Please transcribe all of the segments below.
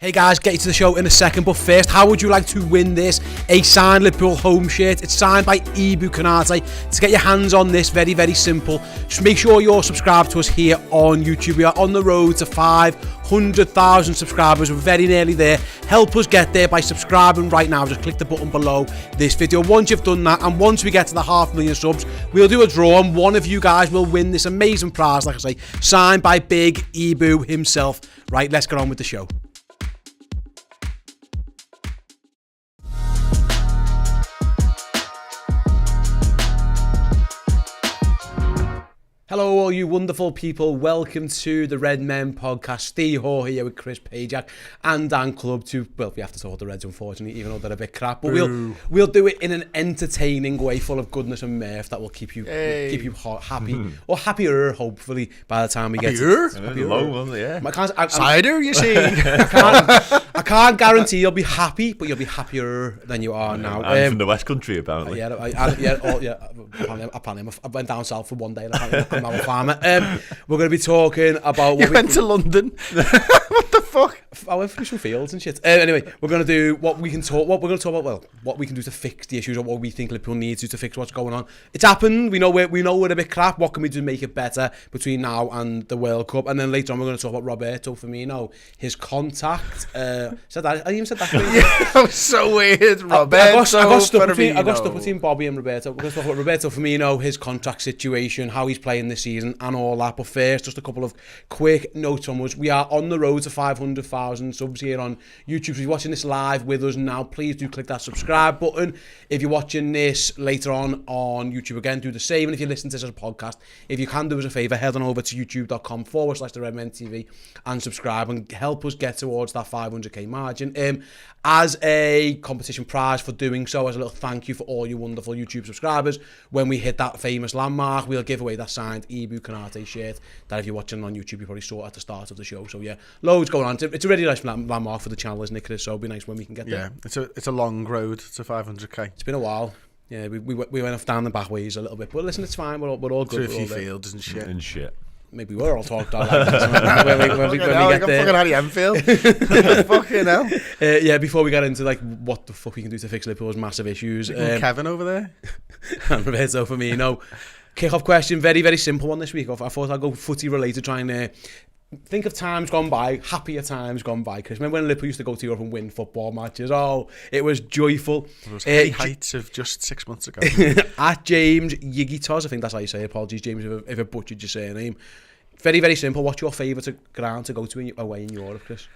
Hey guys, get you to the show in a second, but first, how would you like to win this? A signed Liverpool home shirt. It's signed by Ibu Konate. To get your hands on this, very, very simple. Just make sure you're subscribed to us here on YouTube. We are on the road to 500,000 subscribers. We're very nearly there. Help us get there by subscribing right now. Just click the button below this video. Once you've done that, and once we get to the 500,000 subs, we'll do a draw, and one of you guys will win this amazing prize, like I say, signed by Big Ibu himself. Right, let's get on with the show. Hello all you wonderful people, welcome to the Redmen Podcast. Steve Hoare here with Chris Pajak and Dan Club to, well, we have to talk the Reds unfortunately, even though they're a bit crap, but we'll do it in an entertaining way full of goodness and mirth that will keep you happy, or happier hopefully by the time we get to happier. Low, wasn't it? Yeah. Cider, you see. I can't guarantee you'll be happy, but you'll be happier than you are now. I'm from the West Country apparently. Apparently I went down south for one day. I'm now a farmer. We're going to be talking about. You went to London. What the fuck? I went through some fields and shit. Anyway, we're going to do what we can talk. What we're going to talk about. Well, what we can do to fix the issues, or what we think Liverpool needs to fix what's going on. It's happened. We know we're a bit crap. What can we do to make it better between now and the World Cup? And then later on, we're going to talk about Roberto Firmino, his contact. Said that. I even said that. Yeah, that was so weird. Roberto. I got stuck between Bobby and Roberto. We're going to talk about Roberto Firmino, his contract situation, how he's playing this season, and all that. But first, just a couple of quick notes on us. We are on the road to 500,000 subs here on YouTube. So if you're watching this live with us now, please do click that subscribe button. If you're watching this later on YouTube, again, do the same. And if you listen to this as a podcast, if you can do us a favour, head on over to youtube.com/the Redmen TV and subscribe and help us get towards that 500k margin. As a competition prize for doing so, as a little thank you for all you wonderful YouTube subscribers, when we hit that famous landmark, we'll give away that signed Ibu Konate shirt that if you're watching on YouTube, you probably saw at the start of the show. So yeah, loads going on. It's a really nice landmark for the channel, isn't it, Chris? So it'll be nice when we can get there. Yeah, it's a long road to 500k. It's been a while. Yeah, we went off down the back ways a little bit, but listen, it's fine. We're all good. Through a few fields and shit. Maybe we're all talked out like that when we get there. Fucking Harry Enfield. Fucking hell. Yeah, before we get into like what the fuck we can do to fix Liverpool's massive issues. Kevin over there. And Roberto Firmino. Kick-off question, very, very simple one this week. I thought I'd go footy related, trying to think of times gone by, happier times gone by. Because remember when Liverpool used to go to Europe and win football matches? Oh, it was joyful. Those heights of just 6 months ago. At James Yigitos, I think that's how you say it. Apologies, James, if I butchered your surname. Very, very simple. What's your favourite ground to go to away in Europe, Chris?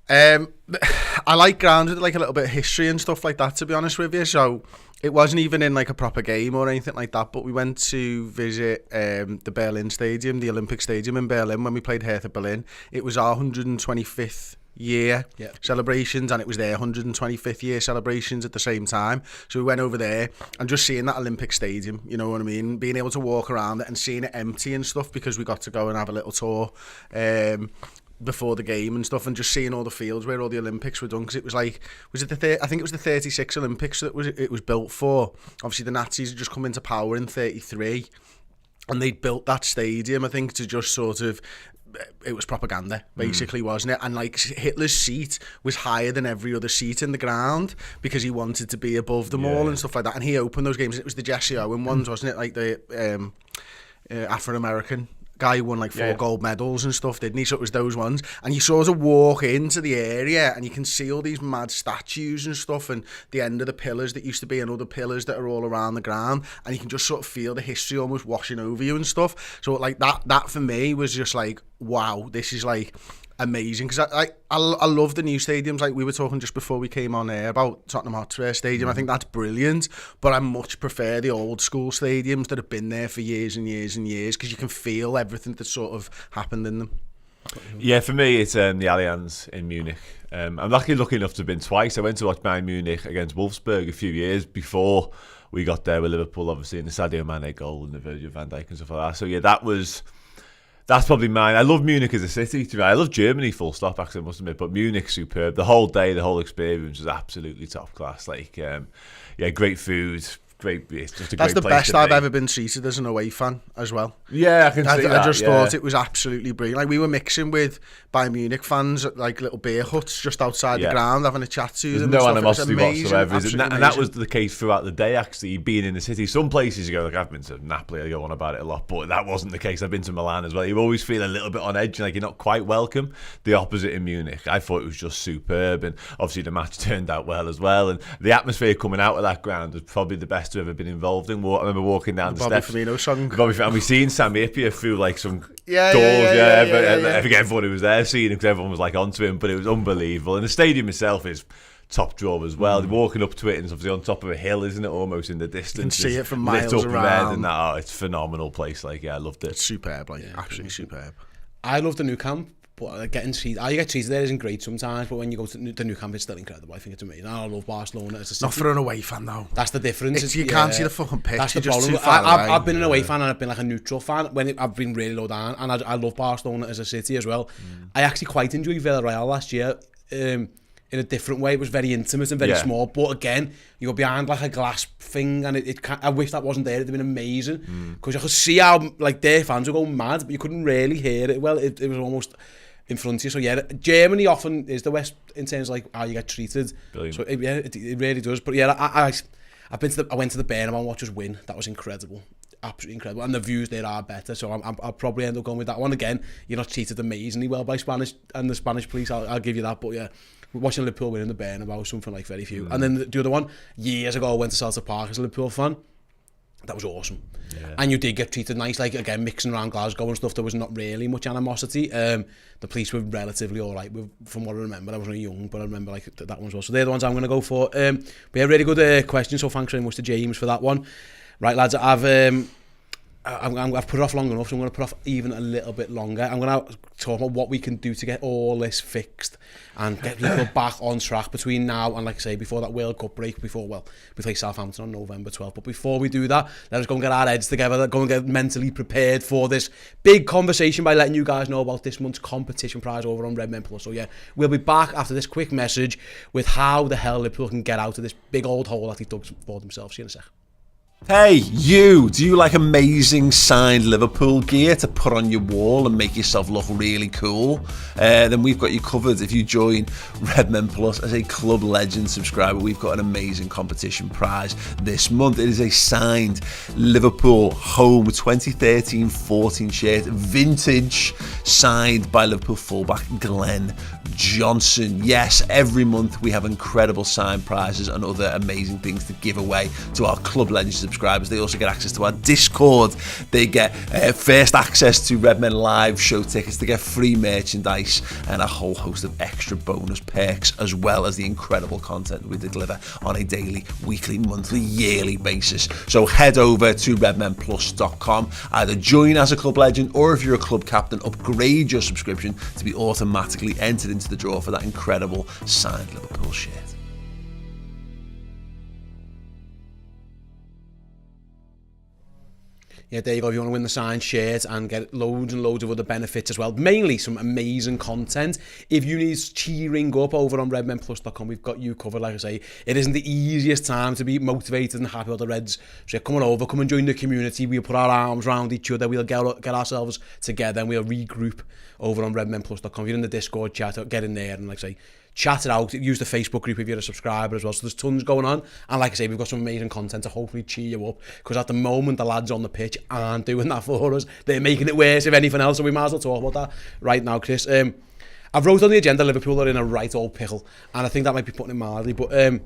I like grounds with like a little bit of history and stuff like that, to be honest with you. So it wasn't even in like a proper game or anything like that, but we went to visit the Berlin Stadium, the Olympic Stadium in Berlin, when we played Hertha Berlin. It was our 125th year celebrations, and it was their 125th year celebrations at the same time. So we went over there, and just seeing that Olympic Stadium, you know what I mean, being able to walk around it and seeing it empty and stuff, because we got to go and have a little tour before the game and stuff, and just seeing all the fields where all the Olympics were done, because it was like, I think it was the 36 Olympics that it was built for. Obviously the Nazis had just come into power in 33, and they'd built that stadium, I think, to just sort of, it was propaganda basically, wasn't it? And like Hitler's seat was higher than every other seat in the ground because he wanted to be above them all and stuff like that. And he opened those games. It was the Jesse Owen ones, wasn't it? Like the Afro-American guy who won like 4 gold medals and stuff, didn't he? So it was those ones, and you sort of walk into the area and you can see all these mad statues and stuff, and the end of the pillars that used to be, and other pillars that are all around the ground, and you can just sort of feel the history almost washing over you and stuff. So like that for me was just like, wow, this is like amazing, because I love the new stadiums. Like we were talking just before we came on air about Tottenham Hotspur Stadium. I think that's brilliant, but I much prefer the old school stadiums that have been there for years and years and years, because you can feel everything that sort of happened in them. Yeah, for me it's the Allianz in Munich. I'm lucky enough to have been twice. I went to watch Bayern Munich against Wolfsburg a few years before we got there with Liverpool, obviously, in the Sadio Mane goal and the Virgil van Dijk and stuff like that. So yeah, that's probably mine. I love Munich as a city. I love Germany, full stop, actually, I must admit. But Munich's superb. The whole day, the whole experience was absolutely top class. Like, great food, great. It's just a That's great the place best to I've be. ever been treated as an away fan as well. Yeah, I can see that. I just thought it was absolutely brilliant. Like, we were mixing with Bayern Munich fans at like little beer huts just outside the ground, having a chat to them. There's no animosity whatsoever. And that was the case throughout the day, actually, being in the city. Some places you go, like, I've been to Napoli, I go on about it a lot, but that wasn't the case. I've been to Milan as well. You always feel a little bit on edge, like you're not quite welcome. The opposite in Munich. I thought it was just superb, and obviously the match turned out well as well. And the atmosphere coming out of that ground was probably the best I've ever been involved in. I remember walking down the steps. Bobby Firmino song. And we seen Sami Hyypiä through like some doors. Yeah. I forget everyone who was there seeing him because everyone was like onto him, but it was unbelievable. And the stadium itself is top draw as well. Walking up to it, and it's obviously on top of a hill, isn't it? Almost in the distance. You can see it from miles lit up around. Red and that. It's a phenomenal place. Like, I loved it. It's superb, absolutely superb. I love the new camp, but getting treated, how you get treated there isn't great sometimes, but when you go to the new camp, it's still incredible. I think it's amazing. I love Barcelona as a city. Not for an away fan, though. That's the difference. You can't see the fucking pitch. That's the You're just problem. too far away. I've been an away fan and I've been like a neutral fan. I've been really low down, and I love Barcelona as a city as well. I actually quite enjoyed Villarreal last year. In a different way. It was very intimate and very small, but again, you go behind like a glass thing, and I wish that wasn't there. It'd have been amazing, because you could see how like their fans were going mad, but you couldn't really hear it well. It was almost in front of you. So yeah, Germany often is the West in terms of like how you get treated. Brilliant. So it really does. But yeah, I went to the Bernabeu and watched us win. That was incredible. Absolutely incredible, and the views there are better, so I'll probably end up going with that one again. You're not treated amazingly well by Spanish and the Spanish police, I'll give you that, but yeah, watching Liverpool win in the Bernabeu was something like very few. And then the other one, years ago, I went to Celtic Park as a Liverpool fan. That was awesome. And you did get treated nice, like again, mixing around Glasgow and stuff, there was not really much animosity. The police were relatively alright, from what I remember. I was only young, but I remember like that one as well. So they're the ones I'm going to go for. But yeah, really good question, so thanks very much to James for that one. Right, lads, I've put it off long enough, so I'm going to put off even a little bit longer. I'm going to talk about what we can do to get all this fixed and get people back on track between now and, like I say, before that World Cup break, we play Southampton on November 12th. But before we do that, let us go and get our heads together, go and get mentally prepared for this big conversation by letting you guys know about this month's competition prize over on Redmen Plus. So yeah, we'll be back after this quick message with how the hell Liverpool can get out of this big old hole that they dug for themselves. See you in a sec. Hey, you! Do you like amazing signed Liverpool gear to put on your wall and make yourself look really cool? Then we've got you covered. If you join Redmen Plus as a Club Legend subscriber, we've got an amazing competition prize this month. It is a signed Liverpool home 2013-14 shirt, vintage, signed by Liverpool fullback Glenn Johnson. Yes, every month we have incredible signed prizes and other amazing things to give away to our Club Legend subscribers. They also get access to our Discord. They get first access to Redmen Live show tickets. They get free merchandise and a whole host of extra bonus perks, as well as the incredible content we deliver on a daily, weekly, monthly, yearly basis. So head over to redmenplus.com, either join as a Club Legend, or if you're a club captain, upgrade your subscription to be automatically entered into the draw for that incredible signed Liverpool shirt. Yeah, there you go. If you want to win the signed shirt and get loads and loads of other benefits as well, mainly some amazing content. If you need cheering up over on redmenplus.com, we've got you covered. Like I say, it isn't the easiest time to be motivated and happy with the Reds. So come on over, come and join the community. We'll put our arms around each other. We'll get ourselves together and we'll regroup over on redmenplus.com. If you're in the Discord chat, get in there and, like I say, chat it out. Use the Facebook group if you're a subscriber as well. So there's tons going on, and like I say, we've got some amazing content to hopefully cheer you up, because at the moment the lads on the pitch aren't doing that for us. They're making it worse, if anything else, so we might as well talk about that right now, Chris. I've wrote on the agenda Liverpool are in a right old pickle, and I think that might be putting it mildly, but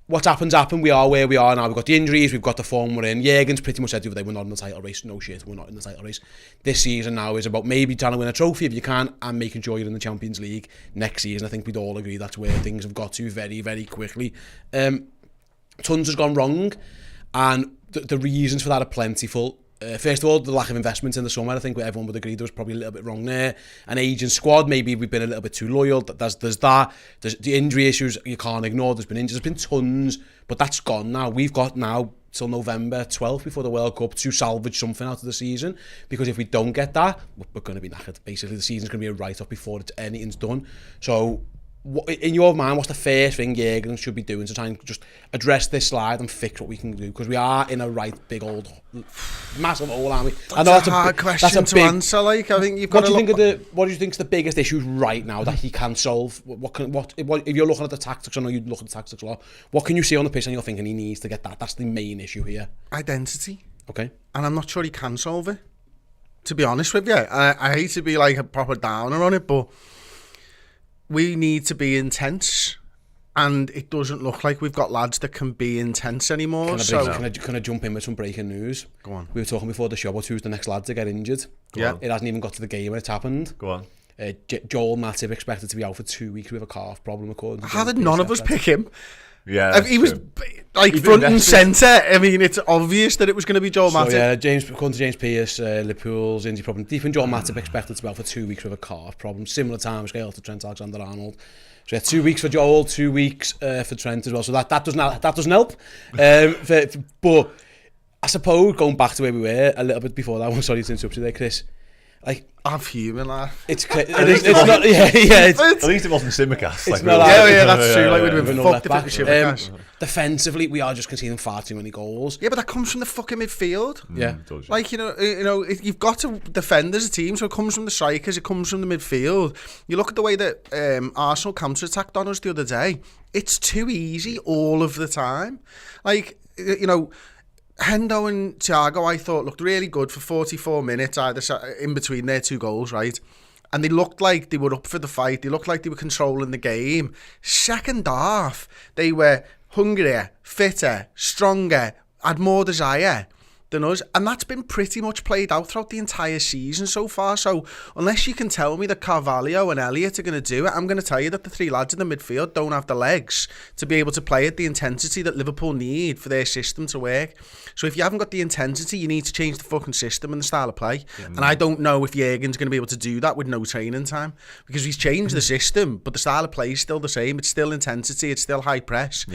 what's happened. We are where we are now. We've got the injuries, we've got the form we're in. Jurgen's pretty much said the other day, we're not in the title race. No shit, we're not in the title race. This season now is about maybe trying to win a trophy if you can, and making sure you're in the Champions League next season. I think we'd all agree that's where things have got to very, very quickly. Tons has gone wrong, and the reasons for that are plentiful. First of all, the lack of investment in the summer. I think everyone would agree there was probably a little bit wrong there. An aging squad, maybe we've been a little bit too loyal. There's that. There's the injury issues you can't ignore. There's been injuries, there's been tons, but that's gone now. We've got now till November 12th before the World Cup to salvage something out of the season, because if we don't get that, we're going to be knackered. Basically, the season's going to be a write-off before anything's done. So in your mind, what's the first thing Jurgen should be doing to try and just address this slide and fix what we can do? Because we are in a right big old, massive hole, aren't we? That's a hard question to answer. Like, I think you've got what do you think is the biggest issues right now that he can solve? What if you're looking at the tactics? I know you look at the tactics a lot. What can you see on the pitch and you're thinking he needs to get that? That's the main issue here. Identity. Okay. And I'm not sure he can solve it. To be honest with you, I hate to be like a proper downer on it, but we need to be intense, and it doesn't look like we've got lads that can be intense anymore. Can I jump in with some breaking news? Go on. We were talking before the show about who's the next lad to get injured. It hasn't even got to the game when it's happened. Go on. Joel Matip expected to be out for 2 weeks with a calf problem, according to How did none of us pick him? Yeah, he was like front and centre. I mean, it's obvious that it was going to be Joel Matip. According to James Pearce, Liverpool's injury problem deep, and Joel Matip expected to be out for 2 weeks with a calf problem. Similar timescale to Trent Alexander-Arnold. So yeah, 2 weeks for Joel, 2 weeks for Trent as well. So that doesn't help. But I suppose going back to where we were a little bit before that one. Sorry to interrupt you there, Chris. Like, I'm human, lad. It's not. At least it wasn't Simicast. It's like, not. That's true. Like, we'd have been fucked if it was Simicast. Defensively, we are just conceding far too many goals. Yeah, but that comes from the fucking midfield. Yeah, like you know, you've got to defend as a team, so it comes from the strikers, it comes from the midfield. You look at the way that Arsenal counter-attacked on us the other day. It's too easy all of the time. Like, you know, Hendo and Thiago, I thought, looked really good for 44 minutes, either in between their two goals, right? And they looked like they were up for the fight. They looked like they were controlling the game. Second half, they were hungrier, fitter, stronger, had more desire than us, and that's been pretty much played out throughout the entire season so far. So unless you can tell me that Carvalho and Elliott are going to do it, I'm going to tell you that the three lads in the midfield don't have the legs to be able to play at the intensity that Liverpool need for their system to work. So if you haven't got the intensity, you need to change the fucking system and the style of play. And I don't know if Jurgen's going to be able to do that with no training time, because he's changed the system, but the style of play is still the same. It's still intensity. It's still high press.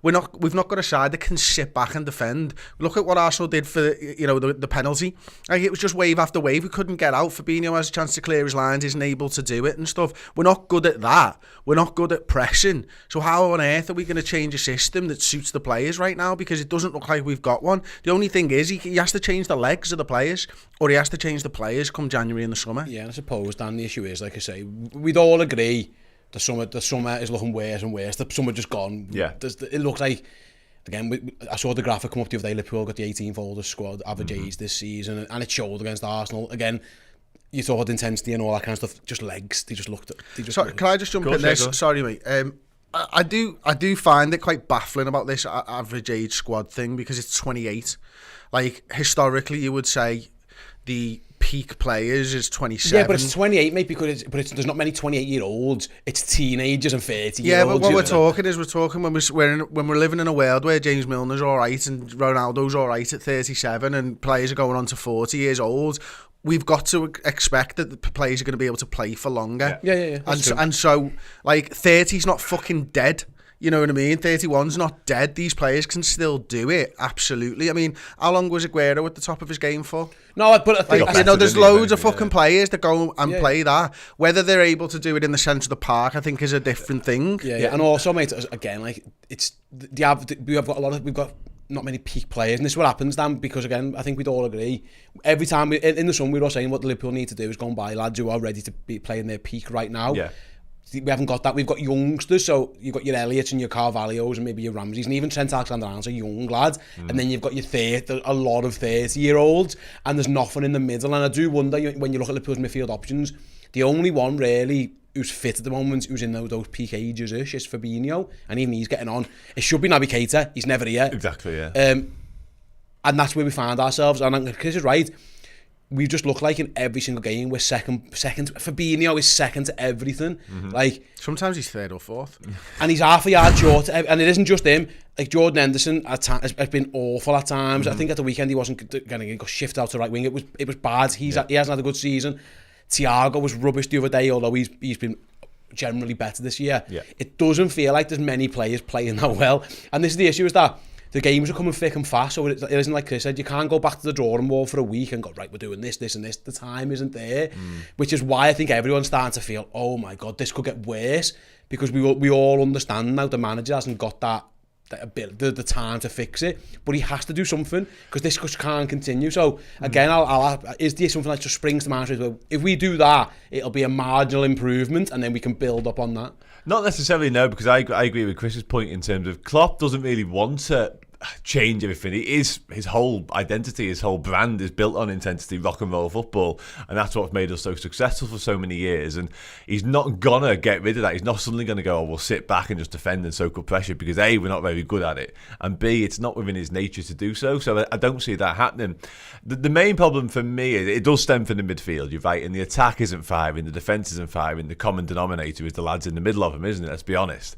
We've not got a side that can sit back and defend. Look at what Arsenal did for the penalty. Like, it was just wave after wave. We couldn't get out. Fabinho has a chance to clear his lines, isn't able to do it and stuff. We're not good at that. We're not good at pressing. So how on earth are we going to change a system that suits the players right now? Because it doesn't look like we've got one. The only thing is he has to change the legs of the players, or he has to change the players come January in the summer. Yeah, and I suppose, Dan, the issue is, like I say, we'd all agree the summer is looking worse and worse. The summer just gone. Yeah. It looks like, again, I saw the graphic come up the other day. Liverpool got the 18th oldest squad average age this season, and it showed against Arsenal. Again, you talk about intensity and all that kind of stuff. Just legs. They just looked. Sorry, can I just jump in there? Sorry, mate. I do find it quite baffling about this average age squad thing, because it's 28. Like, historically, you would say the peak players is 27. Yeah, but it's 28, mate, because there's not many 28-year-olds. It's teenagers and 30-year-olds. Yeah, but what we're talking when we're living in a world where James Milner's all right and Ronaldo's all right at 37 and players are going on to 40 years old. We've got to expect that the players are going to be able to play for longer. Yeah. And so, like, 30's not fucking dead. You know what I mean? 31's not dead. These players can still do it. Absolutely. I mean, how long was Aguero at the top of his game for? No, but I think... there's loads of fucking players that go and play that. Whether they're able to do it in the centre of the park, I think, is a different thing. Yeah. And also, mate, again, like, it's... We've got not many peak players, and this is what happens, Dan, because again, I think we'd all agree. Every time in the summer, we're all saying what the Liverpool need to do is go and buy lads who are ready to be playing their peak right now. Yeah. We haven't got that. We've got youngsters, so you've got your Elliots and your Carvalhos and maybe your Ramseys, and even Trent Alexander-Arnold's a young lad, and then you've got a lot of 30-year-olds, and there's nothing in the middle. And I do wonder, when you look at Liverpool's midfield options, the only one really who's fit at the moment, who's in those peak ages-ish, is Fabinho, and even he's getting on. It should be Naby Keita. He's never here. Exactly, yeah. And that's where we find ourselves. And Chris is right. We just look like in every single game we're second. Fabinho is second to everything. Like, sometimes he's third or fourth, and he's half a yard short. And it isn't just him. Like, Jordan Henderson has been awful at times. I think at the weekend he got shifted out to right wing. It was bad. He hasn't had a good season. Thiago was rubbish the other day, although he's been generally better this year. Yeah. It doesn't feel like there's many players playing that well. And this is the issue, is that the games are coming thick and fast, so it isn't like Chris said, you can't go back to the drawing board for a week and go, right, we're doing this and this. The time isn't there, which is why I think everyone's starting to feel, oh my God, this could get worse, because we all understand now the manager hasn't got that the time to fix it, but he has to do something, because this just can't continue. So again, is there something that just springs to mind? Well, if we do that, it'll be a marginal improvement, and then we can build up on that. Not necessarily, no, because I agree with Chris's point in terms of Klopp doesn't really want to change everything. His whole identity, his whole brand is built on intensity, rock and roll football, and that's what's made us so successful for so many years. And he's not gonna get rid of that. He's not suddenly gonna go, oh, we'll sit back and just defend and soak up pressure, because A, we're not very good at it, and B, it's not within his nature to do so. So I don't see that happening. The main problem for me is it does stem from the midfield. You're right, and the attack isn't firing, the defence isn't firing. The common denominator is the lads in the middle of them, isn't it? Let's be honest.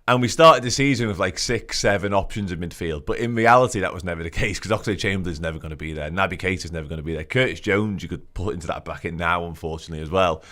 And we started the season with like 6-7 options in midfield, but in reality that was never the case, because Oxlade-Chamberlain's never going to be there, Naby Keita's never going to be there, Curtis Jones you could put into that bracket now, unfortunately, as well.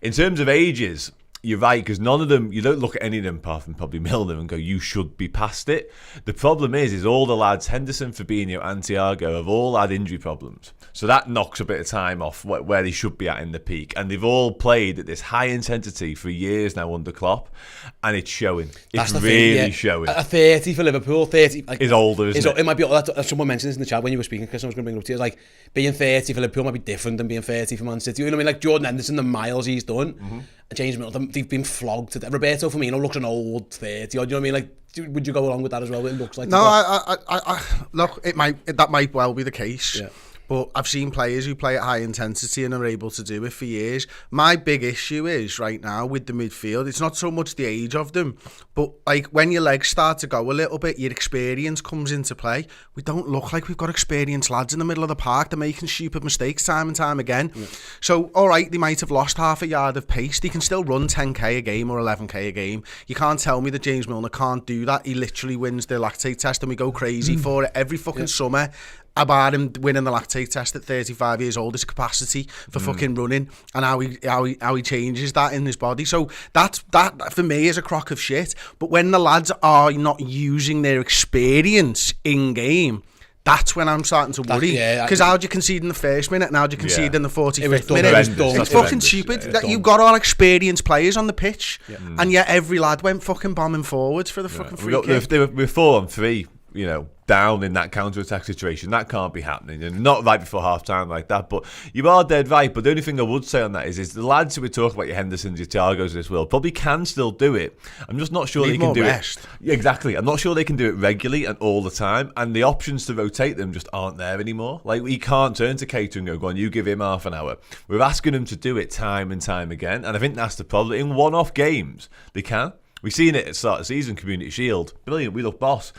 In terms of ages, you're right, because none of them, you don't look at any of them apart from probably Milner and go, you should be past it. The problem is all the lads, Henderson, Fabinho and Thiago, have all had injury problems. So that knocks a bit of time off where they should be at in the peak. And they've all played at this high intensity for years now under Klopp, and it's showing. It's really showing. A 30 for Liverpool, 30... Like, is older, isn't it? It might be... Someone mentioned this in the chat when you were speaking, because I was going to bring it up to you. Like, being 30 for Liverpool might be different than being 30 for Man City. You know what I mean? Like, Jordan Henderson, the miles he's done... James Milner, they've been flogged. Roberto Firmino looks an old 30. Do you know what I mean? Like, would you go along with that as well? It looks like... No, I look, that might well be the case. Yeah. But I've seen players who play at high intensity and are able to do it for years. My big issue is right now with the midfield, it's not so much the age of them, but like when your legs start to go a little bit, your experience comes into play. We don't look like we've got experienced lads in the middle of the park. They're making stupid mistakes time and time again. Yeah. So, all right, they might have lost half a yard of pace. They can still run 10k a game or 11k a game. You can't tell me that James Milner can't do that. He literally wins the lactate test and we go crazy for it every fucking summer. About him winning the lactate test at 35 years old, his capacity for fucking running, and how he changes that in his body. So that for me is a crock of shit. But when the lads are not using their experience in game, that's when I'm starting to worry. Because how'd you concede in the first minute and how'd you concede in the 45th minute? It's fucking stupid that you've got all experienced players on the pitch, and yet every lad went fucking bombing forwards for the fucking free kick. We're 4-on-3, you know, down in that counter-attack situation. That can't be happening, and not right before half-time like that. But you are dead right. But the only thing I would say on that is the lads who we talk about, your Hendersons, your Thiagos of this world, probably can still do it. I'm just not sure they can do it. Exactly. I'm not sure they can do it regularly and all the time, and the options to rotate them just aren't there anymore. Like, we can't turn to Keita and go on, you give him half an hour. We're asking them to do it time and time again, and I think that's the problem. In one-off games, they can. We've seen it at the start of the season, Community Shield. Brilliant, we look boss.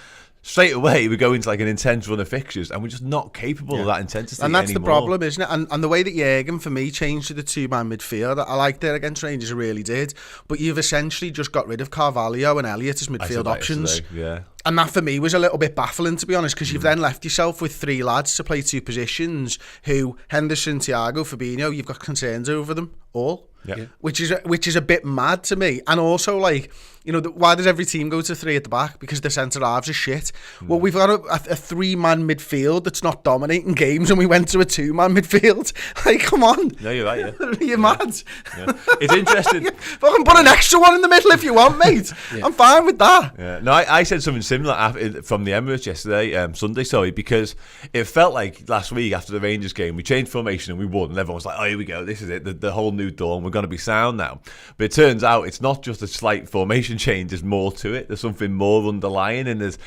Straight away, we go into like an intense run of fixtures, and we're just not capable of that intensity and that's anymore. The problem, isn't it? And the way that Jürgen, for me, changed to the two-man midfield, I liked it against Rangers, I really did. But you've essentially just got rid of Carvalho and Elliott as midfield options. Yeah. And that, for me, was a little bit baffling, to be honest, because you've then left yourself with three lads to play two positions who, Henderson, Thiago, Fabinho, you've got concerns over them all. Yeah. Which is a bit mad to me. And also, like, you know, why does every team go to three at the back? Because the centre halves are shit. Well, we've got a three-man midfield that's not dominating games, and we went to a two-man midfield. Like, come on. No, you're right, yeah. You're mad. Yeah. It's interesting. Fucking put an extra one in the middle if you want, mate. I'm fine with that. Yeah. No, I said something similar from the Emirates yesterday, Sunday, because it felt like last week after the Rangers game, we changed formation and we won, and everyone was like, oh, here we go, this is it, the whole new dawn, we're going to be sound now. But it turns out it's not just a slight formation change, there's more to it. There's something more underlying, and there's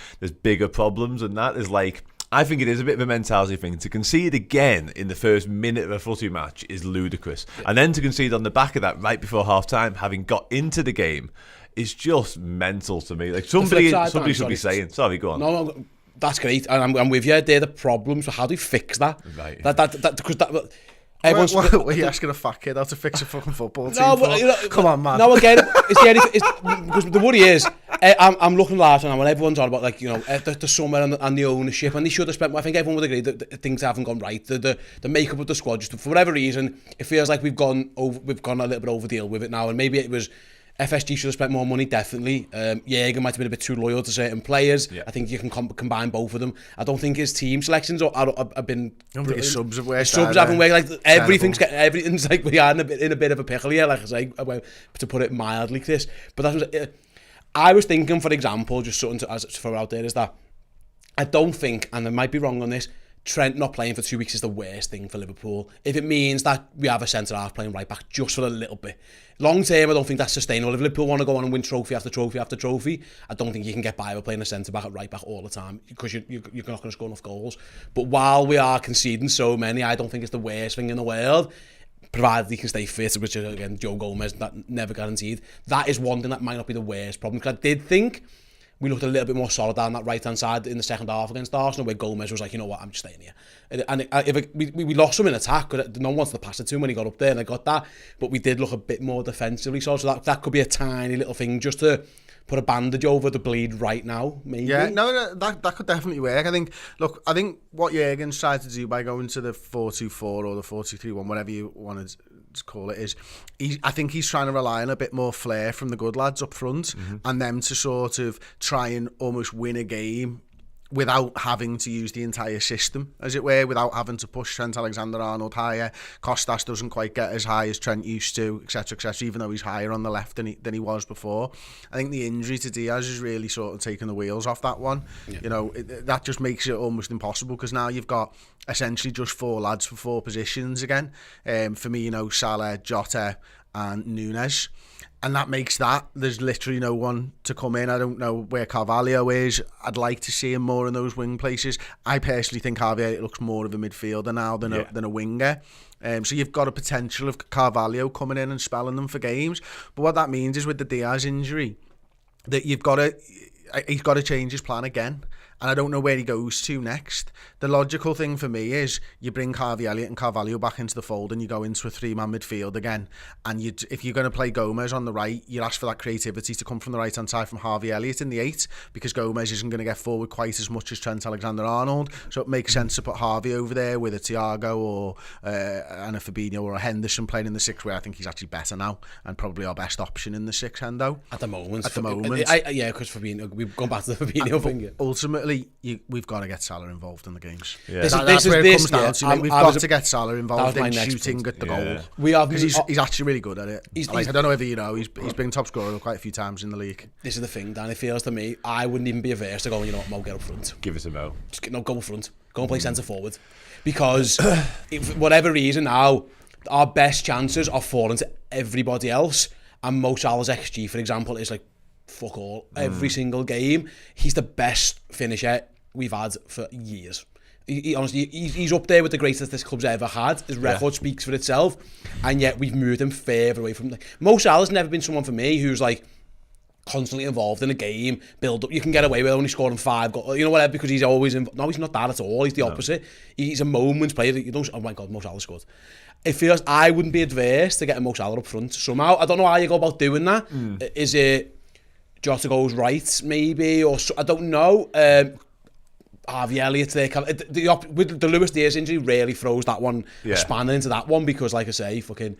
bigger problems than that. There's like, I think it is a bit of a mentality thing. To concede again in the first minute of a footy match is ludicrous. And then to concede on the back of that right before half time, having got into the game, is just mental to me. Like somebody should be saying, sorry, go on. No, that's great. And I'm with you. They're the problems. So how do you fix that? Right. Because everyone's... What are you asking a fat kid how to fix a fucking football team? But, you know, come on, man. No, again, because the worry is, I'm looking last and when everyone's on about, like, you know, the summer and the ownership, and they should have spent. I think everyone would agree that things haven't gone right. The makeup of the squad, just for whatever reason, it feels like we've gone a little bit over the hill with it now, and maybe it was FSG should have spent more money, definitely. Jürgen might have been a bit too loyal to certain players. Yeah. I think you can combine both of them. I don't think his team selections have been... I don't think his subs have worked. Subs haven't worked. Like, everything's like we are in a bit of a pickle here, like I say, to put it mildly, Chris. But that was... I was thinking, for example, just something to throw out there, is that I don't think, and I might be wrong on this, Trent not playing for 2 weeks is the worst thing for Liverpool. If it means that we have a centre-half playing right back just for a little bit. Long term, I don't think that's sustainable. If Liverpool want to go on and win trophy after trophy after trophy, I don't think you can get by with playing a centre-back at right back all the time, because you're not going to score enough goals. But while we are conceding so many, I don't think it's the worst thing in the world, provided he can stay fit, which is, again, Joe Gomez, that never guaranteed. That is one thing that might not be the worst problem, because I did think we looked a little bit more solid down that right-hand side in the second half against Arsenal, where Gomez was like, you know what, I'm just staying here. And we lost him in attack, because no one wanted to pass it to him when he got up there, and I got that. But we did look a bit more defensively, so that could be a tiny little thing just to put a bandage over the bleed right now, maybe. Yeah, no, that could definitely work. I think what Jürgen's tried to do by going to the 4-2-4 or the 4-2-3-1, whatever you want to call it, is I think he's trying to rely on a bit more flair from the good lads up front, and them to sort of try and almost win a game without having to use the entire system, as it were, without having to push Trent Alexander-Arnold higher. Costas doesn't quite get as high as Trent used to, etc., even though he's higher on the left than he was before. I think the injury to Diaz has really sort of taken the wheels off that one. Yeah. You know, that just makes it almost impossible, because now you've got essentially just 4 lads for 4 positions again. Firmino, Salah, Jota and Nunes. And that makes there's literally no one to come in. I don't know where Carvalho is. I'd like to see him more in those wing places. I personally think Harvey looks more of a midfielder now than a winger. So you've got a potential of Carvalho coming in and spelling them for games. But what that means is, with the Diaz injury, that he's got to change his plan again. And I don't know where he goes to next. The logical thing for me is you bring Harvey Elliott and Carvalho back into the fold, and you go into a 3-man midfield again. And if you're going to play Gomez on the right, you ask for that creativity to come from the right-hand side from Harvey Elliott in the 8, because Gomez isn't going to get forward quite as much as Trent Alexander-Arnold. So it makes sense to put Harvey over there with a Thiago or and a Fabinho or a Henderson playing in the 6, where I think he's actually better now, and probably our best option in the 6, Hendo. At the moment. Yeah, because Fabinho, we've gone back to the Fabinho thing. Ultimately, we've got to get Salah involved in the games. Yeah. That's where it comes down to. We've got to get Salah involved in shooting at the goal. Because he's actually really good at it. I don't know whether you know, he's been top scorer quite a few times in the league. This is the thing, Dan. It feels to me, I wouldn't even be averse to going, you know what, Mo, get up front. Give us a Mo. Just go up front. Go and play centre forward. Because for whatever reason now, our best chances are falling to everybody else. And Mo Salah's XG, for example, is like fuck all. Every single game, he's the best finisher we've had for years. Honestly, he's up there with the greatest this club's ever had. His record speaks for itself, and yet we've moved him further away from... Mo Salah's never been someone for me who's like constantly involved in a game, build up. You can get away with only scoring 5 goals, you know, whatever, because he's always... No, he's not that at all. He's the opposite. He's a moments player. You don't... Oh my God, Mo Salah's good. It feels... I wouldn't be adverse to getting Mo Salah up front somehow. I don't know how you go about doing that. Is it Jota goes right, maybe, or... I don't know. Harvey Elliott there. With the Luis Diaz injury, really throws that one, a spanner into that one, because, like I say, fucking...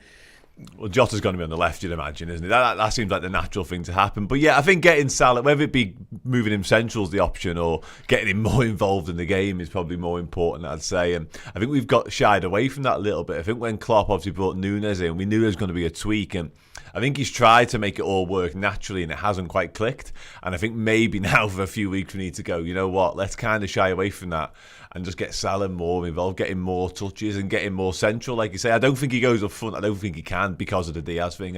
Well, Jota's going to be on the left, you'd imagine, isn't it? That seems like the natural thing to happen. But yeah, I think getting Salah, whether it be moving him central is the option or getting him more involved in the game, is probably more important, I'd say. And I think we've got shied away from that a little bit. I think when Klopp obviously brought Nunes in, we knew there was going to be a tweak, and I think he's tried to make it all work naturally, and it hasn't quite clicked. And I think maybe now for a few weeks we need to go, you know what, let's kind of shy away from that and just get Salah more involved, get him more touches and get him more central. Like you say, I don't think he goes up front. I don't think he can because of the Diaz thing.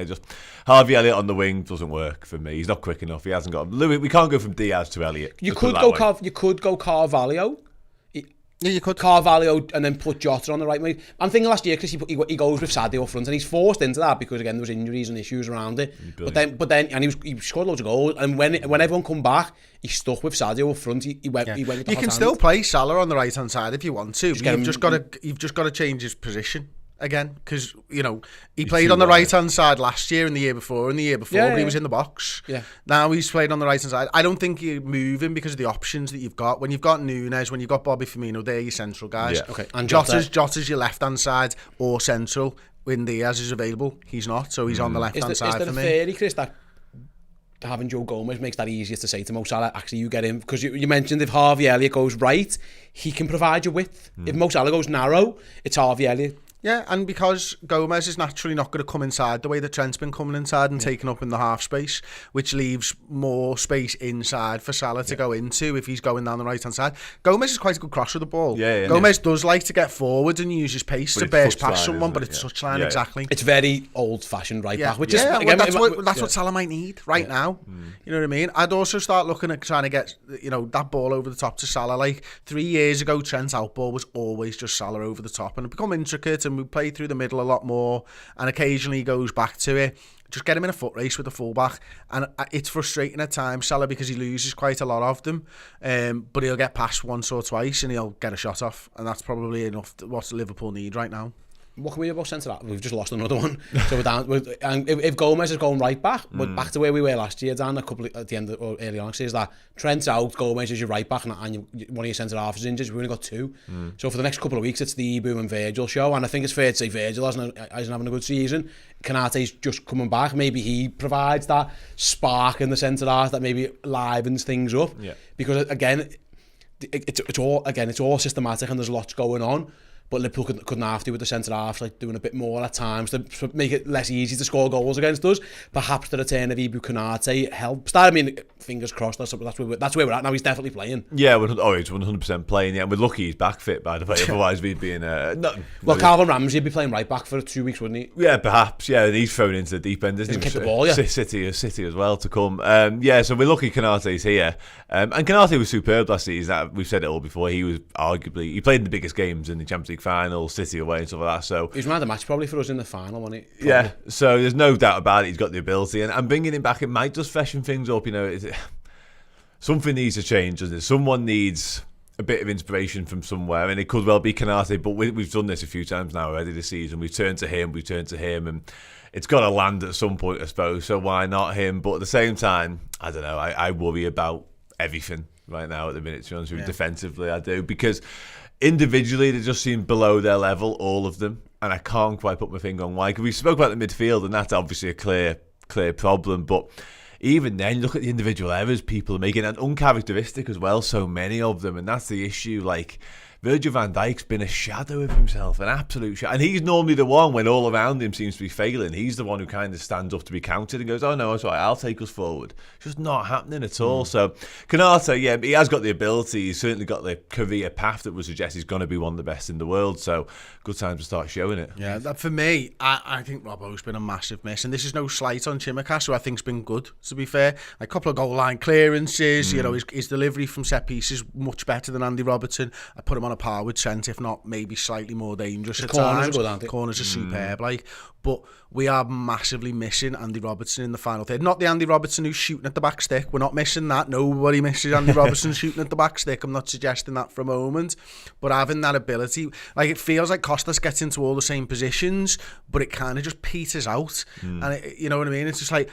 Harvey Elliott on the wing doesn't work for me. He's not quick enough. He hasn't got... We can't go from Diaz to Elliott. You could go Carvalho. Yeah, you could. Carvalho and then put Jota on the right wing. I'm thinking last year, because he goes with Sadio up front, and he's forced into that because, again, there was injuries and issues around it. But then, and he scored loads of goals. And when everyone come back, he stuck with Sadio up front. He went with the You can still play Salah on the right hand side if you want to. You've just got to change his position again, because, you know, he played on the right hand side last year and the year before, but he was in the box. Now he's played on the right hand side. I don't think you move him because of the options that you've got. When you've got Nunes, when you've got Bobby Firmino, they're your central guys. Okay. And Jota's your left hand side or central. When Diaz is available, he's not, so he's on the left hand side for me. Is there a theory, Chris, that having Joe Gomez makes that easier to say to Mo Salah, actually you get him, because you mentioned if Harvey Elliott goes right, he can provide you width. If Mo Salah goes narrow, it's Harvey Elliott. Yeah, and because Gomez is naturally not going to come inside the way that Trent's been coming inside and taking up in the half space, which leaves more space inside for Salah to go into if he's going down the right-hand side. Gomez is quite a good crosser of the ball. Gomez does like to get forward and use his pace to burst past someone, but it's touchline, exactly. It's very old-fashioned right-back, which is... Again, that's what Salah might need right now. You know what I mean? I'd also start looking at trying to get, that ball over the top to Salah. Like, 3 years ago, Trent's outball was always just Salah over the top, and it become intricate, and we play through the middle a lot more, and occasionally he goes back to it. Just get him in a foot race with the fullback, and it's frustrating at times, Salah, because he loses quite a lot of them, but he'll get past once or twice and he'll get a shot off, and that's probably enough what Liverpool need right now. What can we do about centre back? We've just lost another one. So we're down. And if Gomez is going right back, we're back to where we were last year, Dan, at the end of, or early on, is that Trent's out, Gomez is your right back, and one of your centre halves is injured. We've only got two. So for the next couple of weeks, it's the Ibu and Virgil show, and I think it's fair to say Virgil isn't having a good season. Kanate's just coming back. Maybe he provides that spark in the centre half that maybe livens things up. Yeah. Because again, it's all systematic, and there's lots going on. But Liverpool couldn't have to with the centre halves, like doing a bit more at times to make it less easy to score goals against us. Perhaps the return of Ibu Konate helps that. I mean, fingers crossed. That's where we're at now. He's definitely playing. Yeah, he's 100% playing. Yeah, we're lucky he's back fit, by the way. Otherwise, we'd be in Calvin Ramsey would be playing right back for 2 weeks, wouldn't he? Yeah, perhaps. Yeah, and he's thrown into the deep end, isn't he? Kick the ball, yeah. City as well to come. So we're lucky Konate's here. And Konate was superb last season. We've said it all before. He played in the biggest games in the Champions League final, City away and stuff like that. So he's man of the match probably for us in the final, wasn't he? Probably. Yeah. So there's no doubt about it. He's got the ability, and bringing him back, it might just freshen things up. Something needs to change, doesn't it? Someone needs a bit of inspiration from somewhere, and it could well be Konate. But we've done this a few times now already this season. We've turned to him, and it's got to land at some point, I suppose. So why not him? But at the same time, I don't know. I worry about everything right now at the minute. To be honest with you, defensively, I do, because individually, they just seem below their level, all of them, and I can't quite put my finger on why. Because we spoke about the midfield, and that's obviously a clear problem. But even then, look at the individual errors people are making, and uncharacteristic as well. So many of them, and that's the issue. Like, Virgil van Dijk's been a shadow of himself, an absolute shadow. And he's normally the one, when all around him seems to be failing, he's the one who kind of stands up to be counted and goes, oh no, it's all right, I'll take us forward. It's just not happening at all. So Konate, yeah, he has got the ability. He's certainly got the career path that would suggest he's going to be one of the best in the world. So good time to start showing it. Yeah, for me, I think Robbo's been a massive miss. And this is no slight on Chimikas, who I think's been good, to be fair. Like, a couple of goal line clearances, his delivery from set pieces much better than Andy Robertson. I put him on a par with Trent, if not maybe slightly more dangerous at times. Corners are superb, but we are massively missing Andy Robertson in the final third. Not the Andy Robertson who's shooting at the back stick. We're not missing that. Nobody misses Andy Robertson shooting at the back stick. I'm not suggesting that for a moment, but having that ability, like, it feels like Costas gets into all the same positions, but it kind of just peters out, and you know what I mean? It's just like,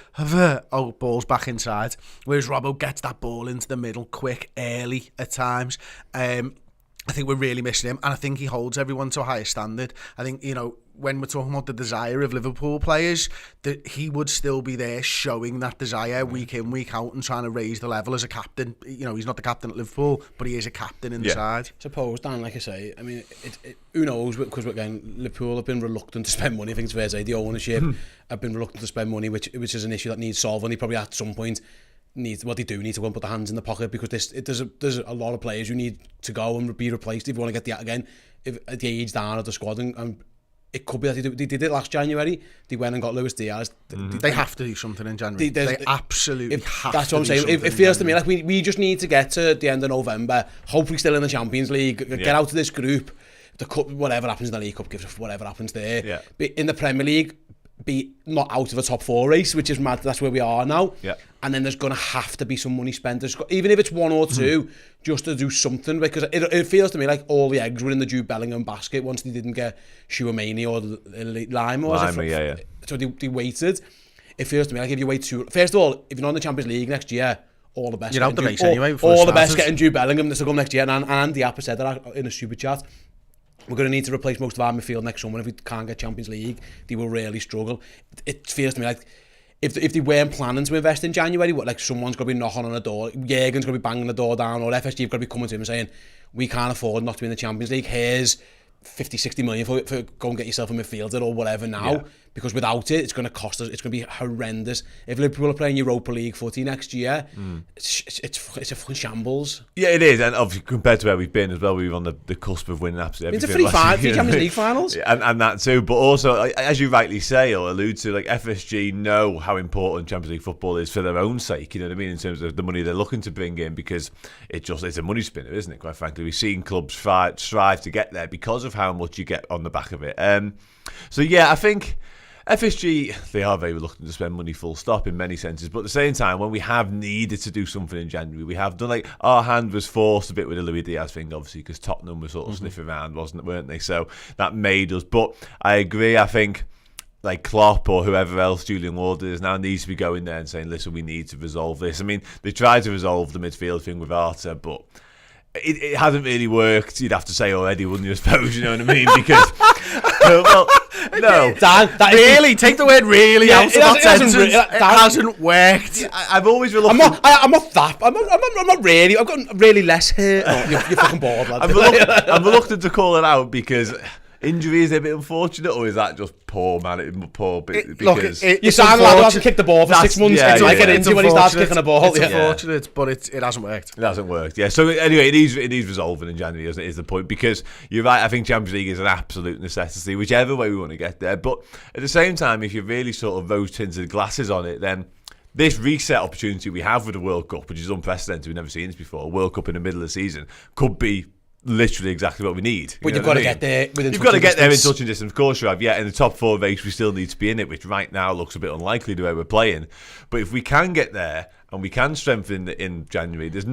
ball's back inside. Whereas Robbo gets that ball into the middle quick, early at times. I think we're really missing him, and I think he holds everyone to a higher standard. I think, when we're talking about the desire of Liverpool players, that he would still be there showing that desire week in, week out, and trying to raise the level as a captain. He's not the captain at Liverpool, but he is a captain in the side. Suppose, Dan, like I say, I mean, who knows, because again, Liverpool have been reluctant to spend money. I think it's fair to say the ownership have been reluctant to spend money, which is an issue that needs solving. He probably at some point need to go and put their hands in the pocket, because there's a lot of players who need to go and be replaced if you want to get the age down of the squad, and it could be that they did it last January. They went and got Luis Diaz. They have to do something in January. They absolutely have to. That's what I'm saying. It feels to me like we just need to get to the end of November, hopefully still in the Champions League, get out of this group. The cup, whatever happens in the League Cup, gives whatever happens there. Yeah. But in the Premier League, be not out of a top 4 race, which is mad. That's where we are now. Yeah. And then there's going to have to be some money spent. Even if it's 1 or 2, just to do something. Because it feels to me like all the eggs were in the Jude Bellingham basket once they didn't get Chouameni or Lima. So they waited. It feels to me like if you wait too... First of all, if you're not in the Champions League next year, all the best. You're out the race anyway. All the best getting Jude Bellingham. This will come next year. And Andy Apper said that in a super chat. We're going to need to replace most of our midfield next summer. If we can't get Champions League, they will really struggle. It feels to me like if they weren't planning to invest in January, what, like someone's got to be knocking on a door, Jurgen's got to be banging the door down, or FSG have got to be coming to him and saying, we can't afford not to be in the Champions League, here's 50-60 million for go and get yourself a midfielder or whatever now, because without it, it's going to cost us, it's going to be horrendous. If Liverpool are playing Europa League footy next year, it's a fucking shambles. Yeah, it is, and obviously compared to where we've been as well, we were on the cusp of winning absolutely everything. It's a free Champions League finals. And that too, but also, as you rightly say or allude to, like FSG know how important Champions League football is for their own sake, you know what I mean, in terms of the money they're looking to bring in, because it's a money spinner, isn't it, quite frankly. We've seen clubs strive to get there because of how much you get on the back of it. So yeah, I think FSG, they are very reluctant to spend money full stop in many senses, but at the same time, when we have needed to do something in January, we have done, like, our hand was forced a bit with the Luis Diaz thing, obviously, because Tottenham was sort of sniffing around, weren't they? So that made us. But I agree, I think, like Klopp or whoever else, Julian Ward is now, needs to be going there and saying, listen, we need to resolve this. I mean, they tried to resolve the midfield thing with Arta, but it hasn't really worked, you'd have to say already, wouldn't you, I suppose, you know what I mean? Because, well, no. Dan, that really, take the word really out of that sentence. It hasn't worked. I've always reluctant. I'm not really, I've got really less here. Oh, you're fucking bored, lad. I'm reluctant to call it out because injury is a bit unfortunate, or is that just poor because you sound like you have to kick the ball for 6 months. It's like an injury when he starts kicking a ball. It's unfortunate, but it hasn't worked. It hasn't worked. Yeah. So anyway, it needs resolving in January, is the point, because you're right. I think Champions League is an absolute necessity, whichever way we want to get there. But at the same time, if you're really sort of rose-tinted glasses on it, then this reset opportunity we have with the World Cup, which is unprecedented, we've never seen this before, a World Cup in the middle of the season, could be literally exactly what we need. But you've got to get there within You've got to get there in touching distance. Of course you have. Yeah, in the top 4 race we still need to be in it, which right now looks a bit unlikely the way we're playing. But if we can get there and we can strengthen in January, there's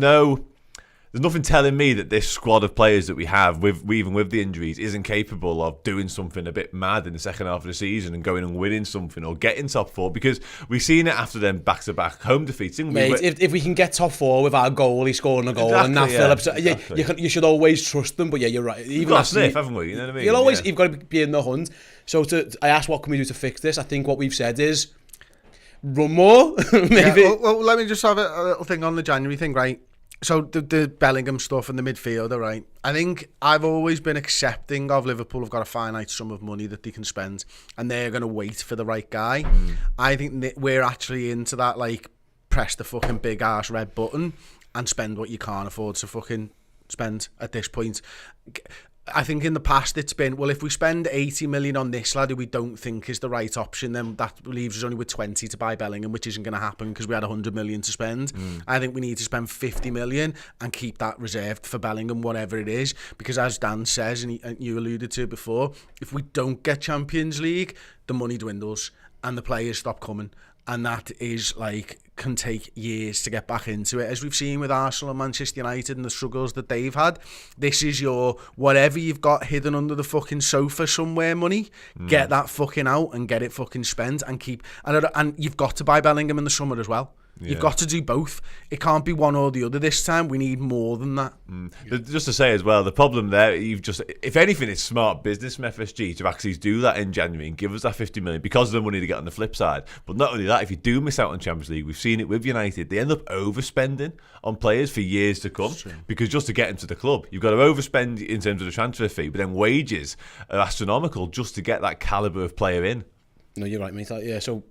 nothing telling me that this squad of players that we have, even with the injuries, isn't capable of doing something a bit mad in the second half of the season and going and winning something or getting top 4, because we've seen it after them back-to-back home defeats, didn't we? Mate, if we can get top 4 with our goalie scoring a goal and Nat Phillips, you should always trust them. But yeah, you're right. Even got a sniff, haven't we? You know what I mean? You've got to be in the hunt. So I asked, what can we do to fix this? I think what we've said is run more. Maybe. Yeah, well, let me just have a little thing on the January thing, right? So the Bellingham stuff and the midfielder, right? I think I've always been accepting of Liverpool have got a finite sum of money that they can spend, and they're going to wait for the right guy. I think we're actually into that, like, press the fucking big ass red button and spend what you can't afford to fucking spend at this point. I think in the past it's been, well, if we spend 80 million on this lad who we don't think is the right option, then that leaves us only with 20 to buy Bellingham, which isn't going to happen because we had 100 million to spend. I think we need to spend 50 million and keep that reserved for Bellingham, whatever it is, because as Dan says, and you alluded to before, if we don't get Champions League, the money dwindles and the players stop coming. And that is, like, can take years to get back into it. As we've seen with Arsenal and Manchester United and the struggles that they've had, this is your whatever you've got hidden under the fucking sofa somewhere money. Get that fucking out and get it fucking spent and keep. And you've got to buy Bellingham in the summer as well. Yeah. You've got to do both. It can't be one or the other this time. We need more than that. Just to say as well, the problem there, if anything, it's smart business from FSG to actually do that in January and give us that 50 million because of the money to get on the flip side. But not only that, if you do miss out on Champions League, we've seen it with United, they end up overspending on players for years to come because just to get into the club, you've got to overspend in terms of the transfer fee, but then wages are astronomical just to get that calibre of player in. No, you're right, mate. Yeah, so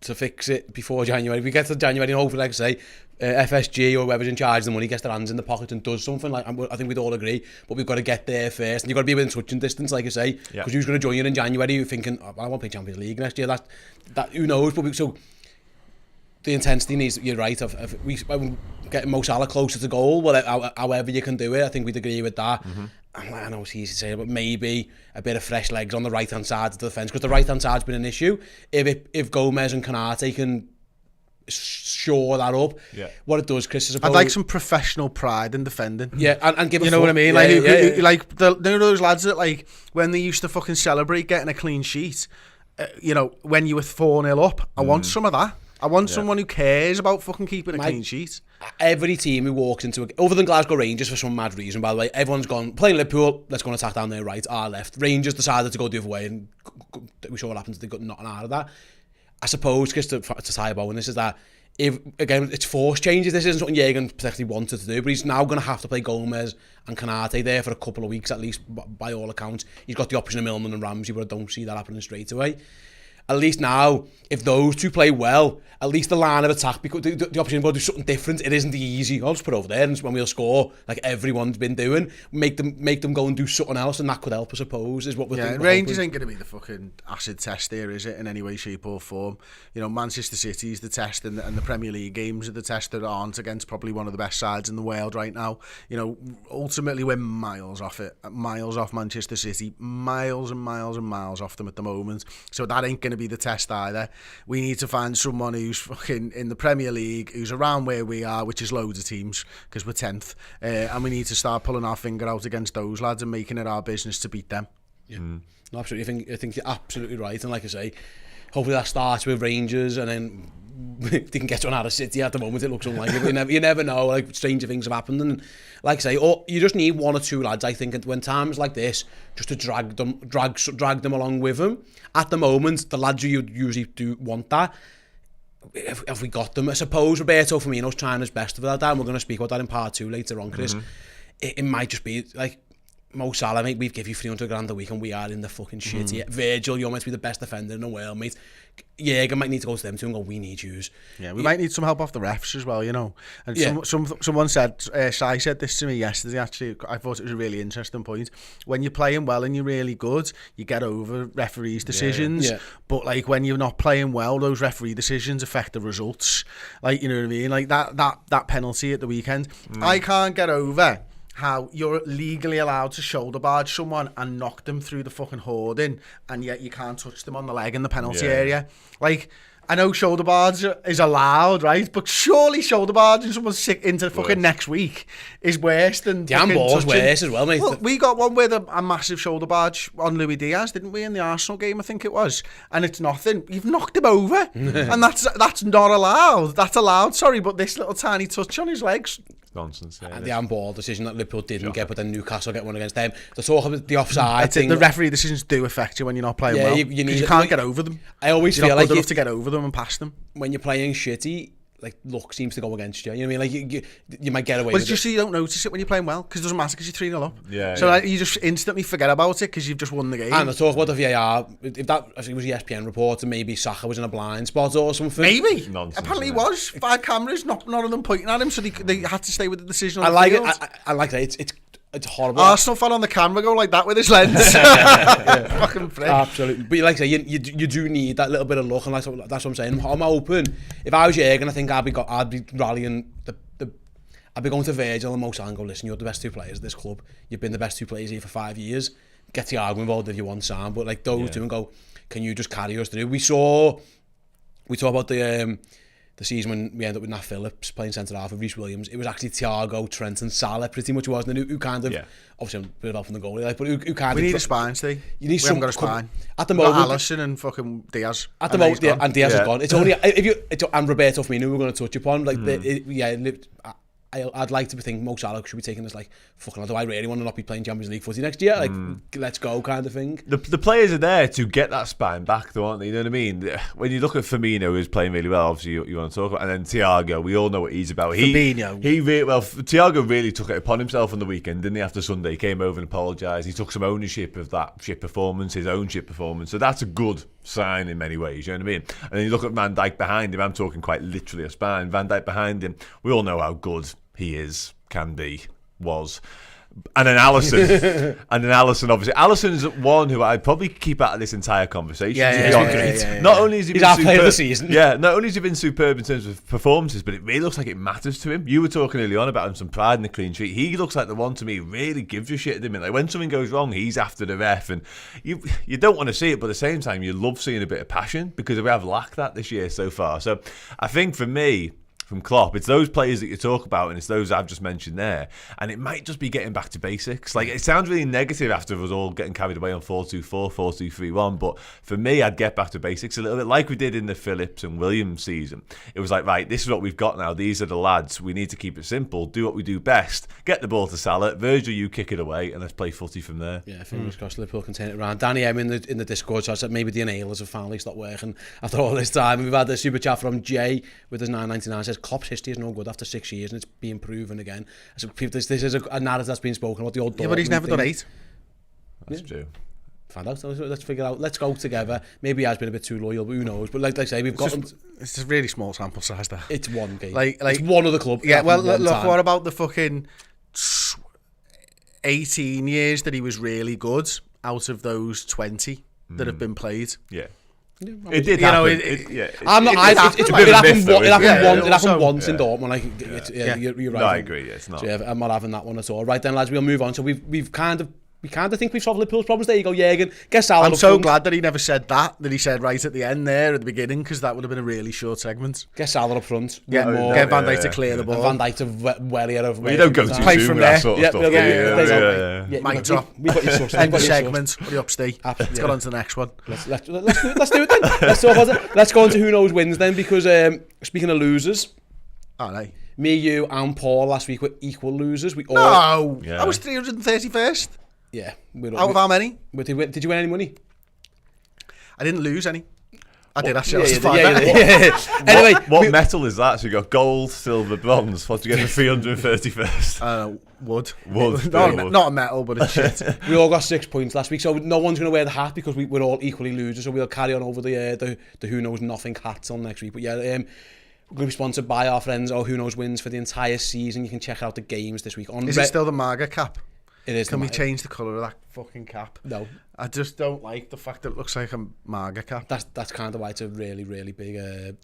to fix it before January. If we get to January and hopefully, like I say, FSG or whoever's in charge of the money gets their hands in the pocket and does something, like I think we'd all agree, but we've got to get there first, and you've got to be within touching distance, like I say, because who's going to join you in January? You're thinking, I want to play Champions League next year. That who knows? But so the intensity needs. You're right. We getting Mo Salah closer to goal, however you can do it. I think we'd agree with that. I know it's easy to say, but maybe a bit of fresh legs on the right-hand side of the defence, because the right-hand side's been an issue. If Gomez and Konate can shore that up, what it does, Chris, is I'd like some professional pride in defending. Yeah, and give you know what I mean? Like those lads that, like, when they used to fucking celebrate getting a clean sheet, when you were 4-0 up, I want some of that. I want someone who cares about fucking keeping a clean sheet. Every team who walks into other than Glasgow Rangers for some mad reason, by the way, everyone's gone, playing Liverpool, let's go and attack down their right, our left. Rangers decided to go the other way, and we saw what happens, they got nothing out of that. I suppose, just to tie about on this, is that if, again, it's forced changes. This isn't something Jurgen particularly wanted to do, but he's now going to have to play Gomez and Konate there for a couple of weeks at least, by all accounts. He's got the option of Milner and Ramsey, but I don't see that happening straight away. At least now, if those two play well, at least the line of attack, because the option to do something different, it isn't easy. I'll just put it over there, and when we'll score, like everyone's been doing, make them go and do something else, and that could help, I suppose, is what we're thinking. Rangers ain't going to be the fucking acid test there, is it, in any way, shape or form? You know, Manchester City's the test, and the Premier League games are the test that aren't against probably one of the best sides in the world right now. You know, ultimately we're miles off it, miles off Manchester City, miles and miles and miles off them at the moment. So that ain't going to be the test either. We need to find someone who's fucking in the Premier League, who's around where we are, which is loads of teams, because we're 10th, and we need to start pulling our finger out against those lads and making it our business to beat them. Yeah, no, absolutely. I think you're absolutely right, and like I say, hopefully that starts with Rangers, and then they can get one out of City. At the moment, it looks unlikely, but you never know. Like, stranger things have happened, and like I say, you just need one or two lads, I think, when times like this, just to drag them along with them. At the moment, the lads who you usually do want that, if we got them, I suppose Roberto Firmino's trying his best for that, and we're going to speak about that in part 2 later on, Chris. It might just be like Mo Salah, mate, we've give you 300 grand a week and we are in the fucking shit. Yeah, Virgil, you're meant to be the best defender in the world, mate. Jürgen might need to go to them too and go, we need yous. Yeah, we might need some help off the refs as well, you know. And someone said, Shai said this to me yesterday, actually. I thought it was a really interesting point. When you're playing well and you're really good, you get over referees' decisions. Yeah. But like when you're not playing well, those referee decisions affect the results. Like, you know what I mean? Like that penalty at the weekend. I can't get over how you're legally allowed to shoulder barge someone and knock them through the fucking hoarding, and yet you can't touch them on the leg in the penalty area. Like, I know shoulder barge is allowed, right? But surely shoulder barging someone sick into fucking next week is worse than the handball's worse as well, mate. Well, we got one with a massive shoulder barge on Luis Diaz, didn't we, in the Arsenal game, I think it was? And it's nothing. You've knocked him over. And that's not allowed. That's allowed, sorry, but this little tiny touch on his legs, nonsense. Yeah, and the handball decision that Liverpool didn't get, but then Newcastle get one against them. The talk about the offside thing. The referee decisions do affect you when you're not playing well. You can't get over them. I always feel like you're good enough to get over them and past them. When you're playing shitty, like, luck seems to go against you. You know what I mean? Like, you might get away with it. But just so you don't notice it when you're playing well, because it doesn't matter, because you're 3-0 up. Yeah. So like, you just instantly forget about it because you've just won the game. And the talk about the VAR, if that, I think it was the ESPN report, and maybe Saka was in a blind spot or something. Maybe. Nonsense. Apparently he was. 5 cameras, none of them pointing at him, so they had to stay with the decision on I like the field. I like that. It's horrible. Arsenal fan on the camera go like that with his lens. Fucking prick. Absolutely. But like I say, you do need that little bit of luck, and that's what I'm saying. I'm open. If I was Jürgen, I think I'd be rallying I'd be going to Virgil and Mo Salah and go, listen, you're the best 2 players of this club. You've been the best 2 players here for 5 years. Get the argument involved if you want, Sam. But like those two, and go, can you just carry us through? We talk about the season when we ended up with Nat Phillips playing centre half with Reece Williams. It was actually Thiago, Trent and Salah pretty much, wasn't it? Who kind of, obviously I'm a bit off from the goalie, like, but who kind of... We need a spine, Steve. We haven't got a spine. At the moment... We've got Alisson and fucking Diaz. At the moment, and Diaz is gone. It's only... and Roberto Firmino we're going to touch upon. Like, I'd like to think Mo Salah should be taking this, like, fucking, do I really want to not be playing Champions League footy next year? Like, let's go kind of thing. The players are there to get that spine back, though, aren't they? You know what I mean? When you look at Firmino, who's playing really well, obviously you want to talk about, and then Thiago, we all know what he's about. Thiago really took it upon himself on the weekend, didn't he? After Sunday, he came over and apologised. He took some ownership of that shit performance, his own shit performance. So that's a good sign in many ways, you know what I mean? And then you look at Van Dijk behind him. I'm talking quite literally a spine. Van Dijk behind him. We all know how good he is, can be, was. And then Alisson. Obviously. Alisson's one who I'd probably keep out of this entire conversation. Not only has he been superb, player of the season. Not only has he been superb in terms of performances, but it really looks like it matters to him. You were talking early on about him, some pride in the clean sheet. He looks like the one to me who really gives a shit at him. Like when something goes wrong, he's after the ref, and you don't want to see it, but at the same time, you love seeing a bit of passion because we have lacked that this year so far. So I think for me, from Klopp. It's those players that you talk about, and it's those I've just mentioned there. And it might just be getting back to basics. Like, it sounds really negative after us all getting carried away on 4-2-4, 4-2-3-1, but for me, I'd get back to basics a little bit, like we did in the Phillips and Williams season. It was like, right, this is what we've got now. These are the lads. We need to keep it simple, do what we do best, get the ball to Salah, Virgil, you kick it away, and let's play footy from there. Yeah, fingers crossed Liverpool can turn it around. Danny M in the Discord said maybe the inhalers have finally stopped working after all this time. And we've had a super chat from Jay with his 9.99, says Klopp's history is no good after 6 years and it's being proven again. So this is a narrative that's been spoken about the old. Yeah, but he's never done 8. That's true. Find out. Let's figure out. Let's go together. Maybe he has been a bit too loyal, but who knows? But like I say, we've got. It's a really small sample size there. It's one game. Like it's one other club. Yeah. Well, look. What about the fucking 18 years that he was really good out of those 20 that have been played? Yeah. It did happen. It happened once in Dortmund. Like, you're right. No, I agree. Yeah, it's not. So yeah, I'm not having that one at all. Right then, lads, we'll move on. So we kind of think we've solved Liverpool's problems. There you go, Jürgen. Get Salah. I'm so glad that he never said that he said right at the end there at the beginning, because that would have been a really short segment. Get Salah up front. Get Van Dijk to clear the ball. Van Dijk to welly it over. Well, you don't go too soon with that sort of stuff. Mic drop. We've got your source. End the segment. Hurry up, Steve. Let's get on to the next one. Let's do it then. Let's go on to who knows wins then, because speaking of losers, me, you and Paul last week were equal losers. I was 331st. Yeah. Out of how many? Did you win any money? I didn't lose any. I did actually. Anyway, what metal is that? So you got gold, silver, bronze. What did you get the 331st? Wood. Not a metal, but it's shit. We all got 6 points last week, so no one's going to wear the hat because we're all equally losers. So we'll carry on over the Who Knows Nothing hats on next week. But yeah, we're going to be sponsored by our friends Who Knows Wins for the entire season. You can check out the games this week. Is it still the MAGA cap? It is. Can we change the colour of that fucking cap? No. I just don't like the fact that it looks like a MAGA cap. That's kind of why it's a really, really big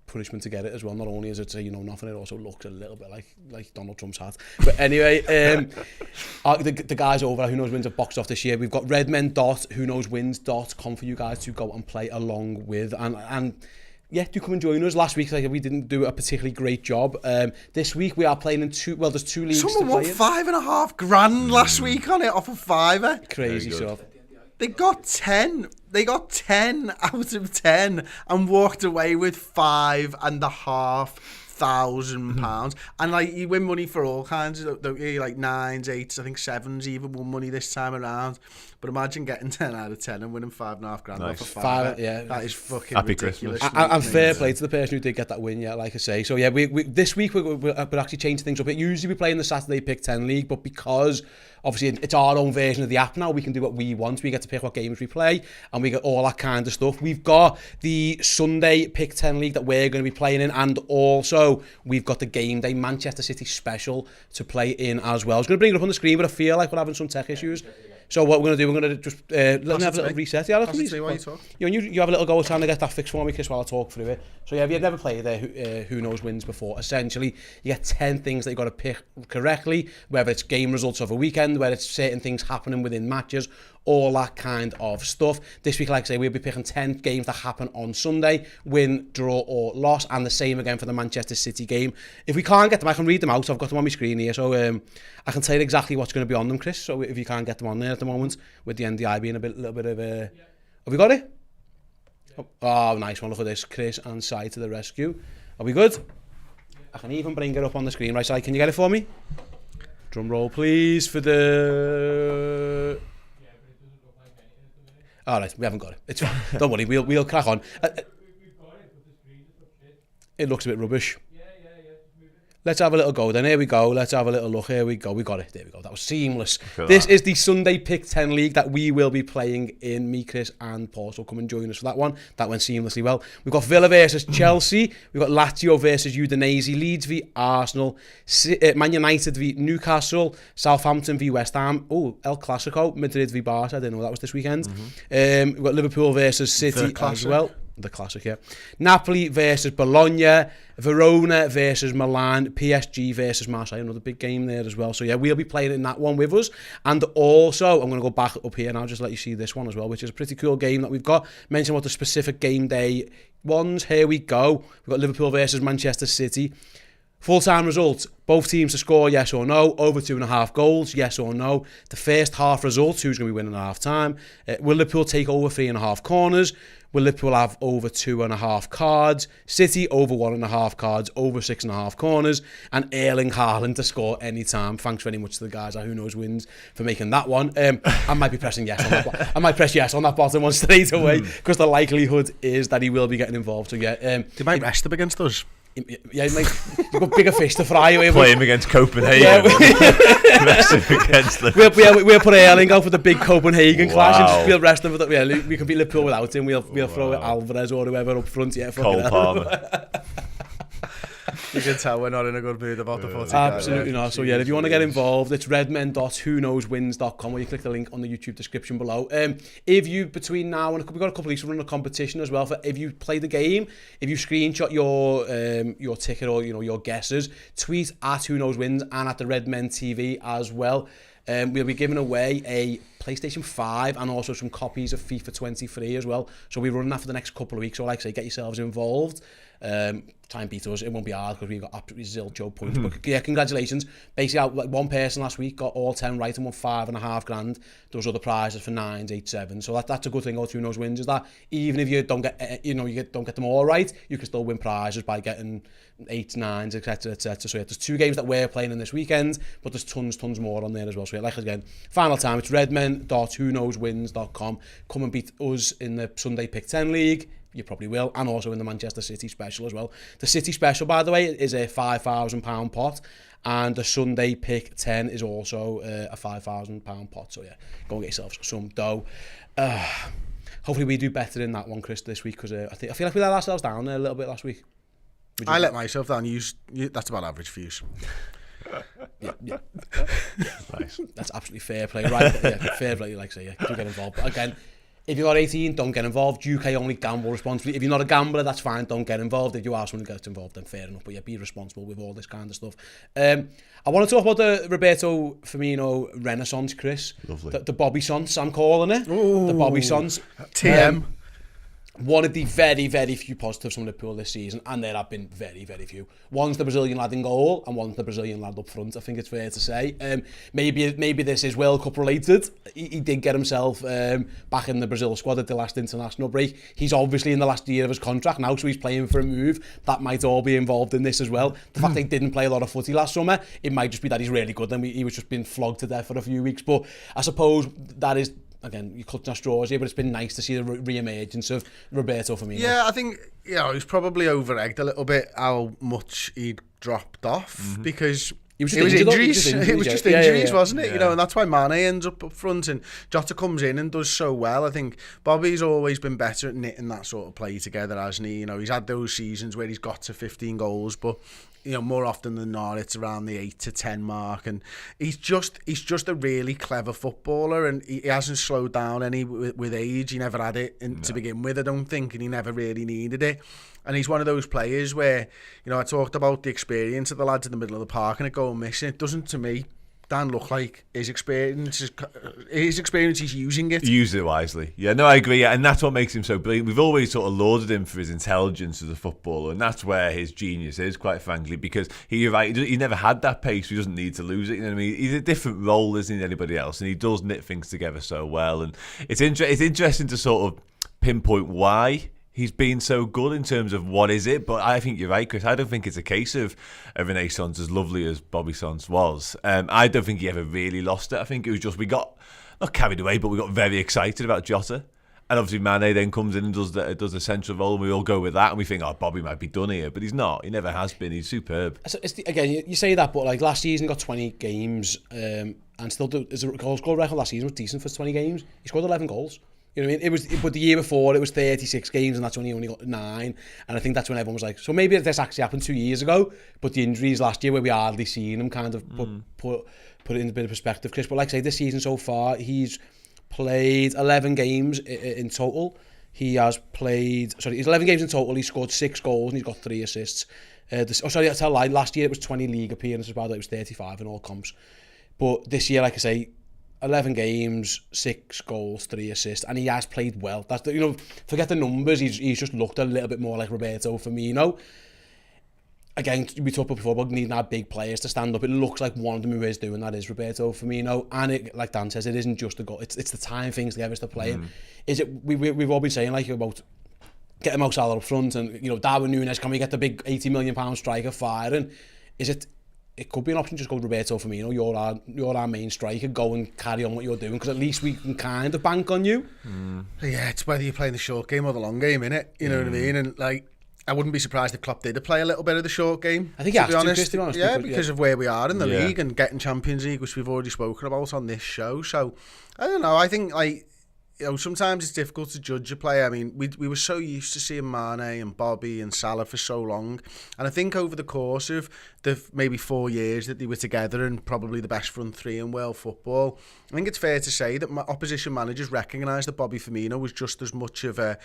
punishment to get it as well. Not only is it nothing, it also looks a little bit like Donald Trump's hat. But anyway, the guys over at Who Knows Wins have boxed off this year. We've got redmen.whoknowswins.com for you guys to go and play along with. And yeah, do come and join us. Last week, we didn't do a particularly great job. This week, we are playing in there's 2 leagues Someone to play won $5,500 last week on it off a fiver. Crazy stuff. They got 10. They got 10 out of 10 and walked away with £5,500. And you win money for all kinds of, don't you? Like 9s, 8s, I think 7s even won money this time around. But imagine getting 10 out of 10 and winning $5,500 off a fiver. Yeah, that is fucking Happy ridiculous. Christmas. And fair play to the person who did get that win, yeah, like I say. So yeah, we this week we're actually changing things up. Usually we play in the Saturday Pick 10 League, but because obviously it's our own version of the app now, we can do what we want. We get to pick what games we play, and we get all that kind of stuff. We've got the Sunday Pick 10 League that we're going to be playing in, and also we've got the Game Day Manchester City special to play in as well. I was going to bring it up on the screen, but I feel like we're having some tech issues. So what we're going to do, we're going to just let me have a little reset. Yeah, you have a little go trying to get that fixed for me, Chris, while I talk through it. So yeah, if you've never played Who Knows Wins before, essentially you get 10 things that you've got to pick correctly, whether it's game results of a weekend, whether it's certain things happening within matches, all that kind of stuff. This week, like I say, we'll be picking 10 games that happen on Sunday, win, draw or loss, and the same again for the Manchester City game. If we can't get them, I can read them out. So I've got them on my screen here, so I can tell you exactly what's going to be on them, Chris. So if you can't get them on there at the moment, with the NDI being a little bit of a... Have we got it? Oh, nice one. Look at this. Chris and Si to the rescue. Are we good? I can even bring it up on the screen. Right, Si, can you get it for me? Drum roll, please, for the... All right, we haven't got it. It's fine. Don't worry, we'll crack on. It looks a bit rubbish. Let's have a little go then. Here we go. Let's have a little look. Here we go. We got it. There we go. That was seamless. This is the Sunday Pick 10 League that we will be playing in. Me, Chris and Paul. So come and join us for that one. That went seamlessly well. We've got Villa versus Chelsea. We've got Lazio versus Udinese. Leeds v Arsenal. Man United v Newcastle. Southampton v West Ham. Oh, El Clasico. Madrid v Barca. I didn't know that was this weekend. We've got Liverpool versus City as well. The classic, yeah. Napoli versus Bologna, Verona versus Milan, PSG versus Marseille, another big game there as well. So yeah, we'll be playing in that one with us. And also, I'm going to go back up here now, just let you see this one as well, which is a pretty cool game that we've got. Mention what the specific game day ones. Here we go. We've got Liverpool versus Manchester City. Full-time results, both teams to score yes or no, over 2.5 goals, yes or no. The first half results, who's going to be winning at half-time? Will Liverpool take over 3.5 corners? Will Liverpool have over 2.5 cards? City over 1.5 cards, over 6.5 corners, and Erling Haaland to score any time. Thanks very much to the guys at Who Knows Wins for making that one. I might be pressing yes on that. I might press yes on that bottom one straight away because the likelihood is that he will be getting involved. So yeah, they might rest him against us. Yeah, you've got bigger fish to fry. Play him against Copenhagen. Yeah, rest him against them. We'll put Erling out for the big Copenhagen clash and just we'll rest him. We can beat Liverpool without him. We'll throw Alvarez or whoever up front. Yeah, Cole Palmer. You can tell we're not in a good mood about the footy. Absolutely not. So yeah, if you want to get involved, it's redmen.whoknowswins.com, where you click the link on the YouTube description below. If you, between now and we've got a couple of weeks, we're running a competition as well for if you play the game, if you screenshot your ticket or your guesses, tweet at Who Knows Wins and at the Redmen TV as well. We'll be giving away a PlayStation 5 and also some copies of FIFA 23 as well. So we're running that for the next couple of weeks. So like I say, get yourselves involved. Try and beat us. It won't be hard because we've got absolutely zilch points. But yeah, congratulations. Basically, like one person last week got all 10 right and won $5.5 grand. There was other prizes for 9s, 8, 7. So that's a good thing about Who Knows Wins, is that even if you don't get don't get them all right, you can still win prizes by getting 8s, 9s, etc, etc. So yeah, there's 2 games that we're playing in this weekend, but there's tons more on there as well. So yeah, like again, final time, it's redmen.whoknowswins.com. Come and beat us in the Sunday Pick 10 League. You probably will, and also in the Manchester City special as well. The City special, by the way, is a £5,000 pot, and the Sunday Pick 10 is also a £5,000 pot. So yeah, go and get yourselves some dough. Hopefully we do better in that one, Chris, this week, because I feel like we let ourselves down a little bit last week. I let myself down. You, that's about average for you. Yeah. Nice. That's absolutely fair play, right? Yeah, fair play, like I say, yeah, do get involved. But again, if you're not 18, don't get involved. UK only gamble responsibly. If you're not a gambler, that's fine, don't get involved. If you are someone who gets involved, then fair enough. But yeah, be responsible with all this kind of stuff. I want to talk about the Roberto Firmino renaissance, Chris. Lovely. The Bobby Sons, I'm calling it. Ooh, the Bobby Sons. TM. One of the very, very few positives from Liverpool this season, and there have been very, very few. One's the Brazilian lad in goal, and one's the Brazilian lad up front, I think it's fair to say. Maybe this is World Cup related. He did get himself back in the Brazil squad at the last international break. He's obviously in the last year of his contract now, so he's playing for a move. That might all be involved in this as well. The fact that he didn't play a lot of footy last summer, it might just be that he's really good, and he was just being flogged to death for a few weeks. But I suppose that is... Again, you're cutting our straws here, but it's been nice to see the re-emergence of Roberto Firmino. Yeah, I think he's probably over-egged a little bit how much he'd dropped off because it was injuries. It was just injuries, wasn't it? Yeah. And that's why Mane ends up front and Jota comes in and does so well. I think Bobby's always been better at knitting that sort of play together, hasn't he? He's had those seasons where he's got to 15 goals, but more often than not, it's around the 8 to 10 mark, and he's just a really clever footballer, and he hasn't slowed down any with age. He never had it to begin with, I don't think, and he never really needed it. And he's one of those players where, I talked about the experience of the lads in the middle of the park and it going missing. It doesn't, to me, Dan, look like his experience, he's using it. Use it wisely. Yeah, no, I agree. Yeah, and that's what makes him so brilliant. We've always sort of lauded him for his intelligence as a footballer, and that's where his genius is, quite frankly, because he never had that pace. He doesn't need to lose it. You know what I mean? He's a different role, isn't he, than anybody else, and he does knit things together so well. And it's interesting to sort of pinpoint why he's been so good in terms of what is it, but I think you're right, Chris. I don't think it's a case of a renaissance as lovely as Bobby Sons was. I don't think he ever really lost it. I think it was just we got not carried away, but we got very excited about Jota, and obviously Mane then comes in and does the central role, and we all go with that, and we think, Bobby might be done here, but he's not. He never has been. He's superb. So again, you say that, but like last season, he got 20 games, and still his goal scored record last season was decent for 20 games. He scored 11 goals. You know what I mean? But the year before it was 36 games, and that's when he only got 9. And I think that's when everyone was like, so maybe this actually happened 2 years ago. But the injuries last year, where we hardly seen him, kind of put it in a bit of perspective, Chris. But like I say, this season so far, he's played 11 games in total. He has played, he's 11 games in total. He scored 6 goals and he's got 3 assists. I tell a lie. Last year it was 20 league appearances, about it was 35 in all comps. But this year, like I say, 11 games, 6 goals, 3 assists, and he has played well. That's forget the numbers. He's just looked a little bit more like Roberto Firmino. Again, we talked about before about needing our big players to stand up. It looks like one of them who is doing that is Roberto Firmino, and it, like Dan says, it isn't just the goal. It's the time things together to play. Is it? We've all been saying like about getting Mo Salah up front, and Darwin Núñez. Can we get the big £80 million striker firing? Is it? It could be an option. Just go Roberto Firmino. You're our main striker. Go and carry on what you're doing, because at least we can kind of bank on you. Yeah, it's whether you're playing the short game or the long game, innit? You know what I mean? And like, I wouldn't be surprised if Klopp did play a little bit of the short game. I think he has to be honest. Yeah, because of where we are in the league and getting Champions League, which we've already spoken about on this show. So, I don't know. I think, like, sometimes it's difficult to judge a player. I mean, we were so used to seeing Mane and Bobby and Salah for so long. And I think over the course of the maybe 4 years that they were together and probably the best front three in world football, I think it's fair to say that opposition managers recognised that Bobby Firmino was just as much of a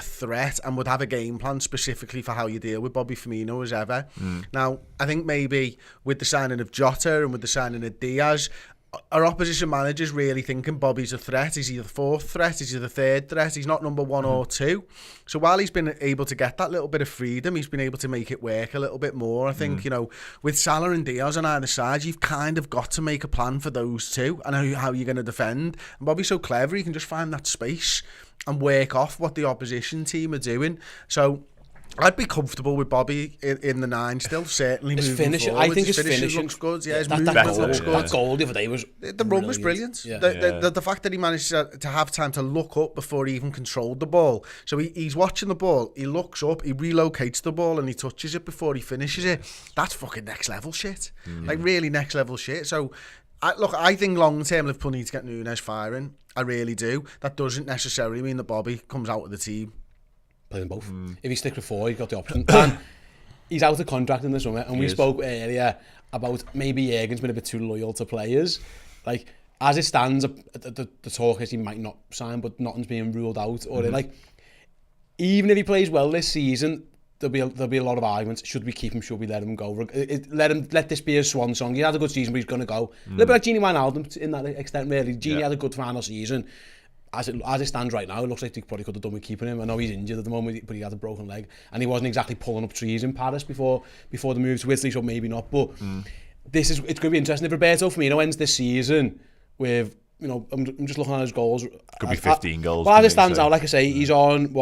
threat and would have a game plan specifically for how you deal with Bobby Firmino as ever. Now, I think maybe with the signing of Jota and with the signing of Diaz, are opposition managers really thinking Bobby's a threat? Is he the 4th threat? Is he the 3rd threat? He's not number 1 or 2. So while he's been able to get that little bit of freedom, he's been able to make it work a little bit more. I think, with Salah and Diaz on either side, you've kind of got to make a plan for those two and how you're going to defend. And Bobby's so clever, he can just find that space and work off what the opposition team are doing. So I'd be comfortable with Bobby in the 9 still, certainly his moving finishing, forward. I think his finishing looks good. Yeah, his movement looks good. That goal the other day was the run was brilliant. Yeah. The fact that he managed to have time to look up before he even controlled the ball. So he's watching the ball, he looks up, he relocates the ball and he touches it before he finishes it. That's fucking next level shit. Like really next level shit. So I think long term Liverpool need to get Núñez firing. I really do. That doesn't necessarily mean that Bobby comes out of the team. Play them both. If he sticks with 4, he's got the option. And he's out of contract in the summer, and we spoke earlier about maybe Jurgen's been a bit too loyal to players. Like, as it stands, the talk is he might not sign, but nothing's being ruled out. Or like, even if he plays well this season, there'll be a lot of arguments. Should we keep him? Should we let him go? Let this be his swan song. He had a good season, but he's going to go. A little bit like Gini Wijnaldum in that extent, really. Gini had a good final season. As it stands right now, it looks like they probably could have done with keeping him. I know he's injured at the moment, but he had a broken leg, and he wasn't exactly pulling up trees in Paris before the move to Italy, so maybe not. But it's going to be interesting if Roberto Firmino ends this season with, I'm just looking at his goals. Could be 15 goals. Well, as it stands out, like I say, he's on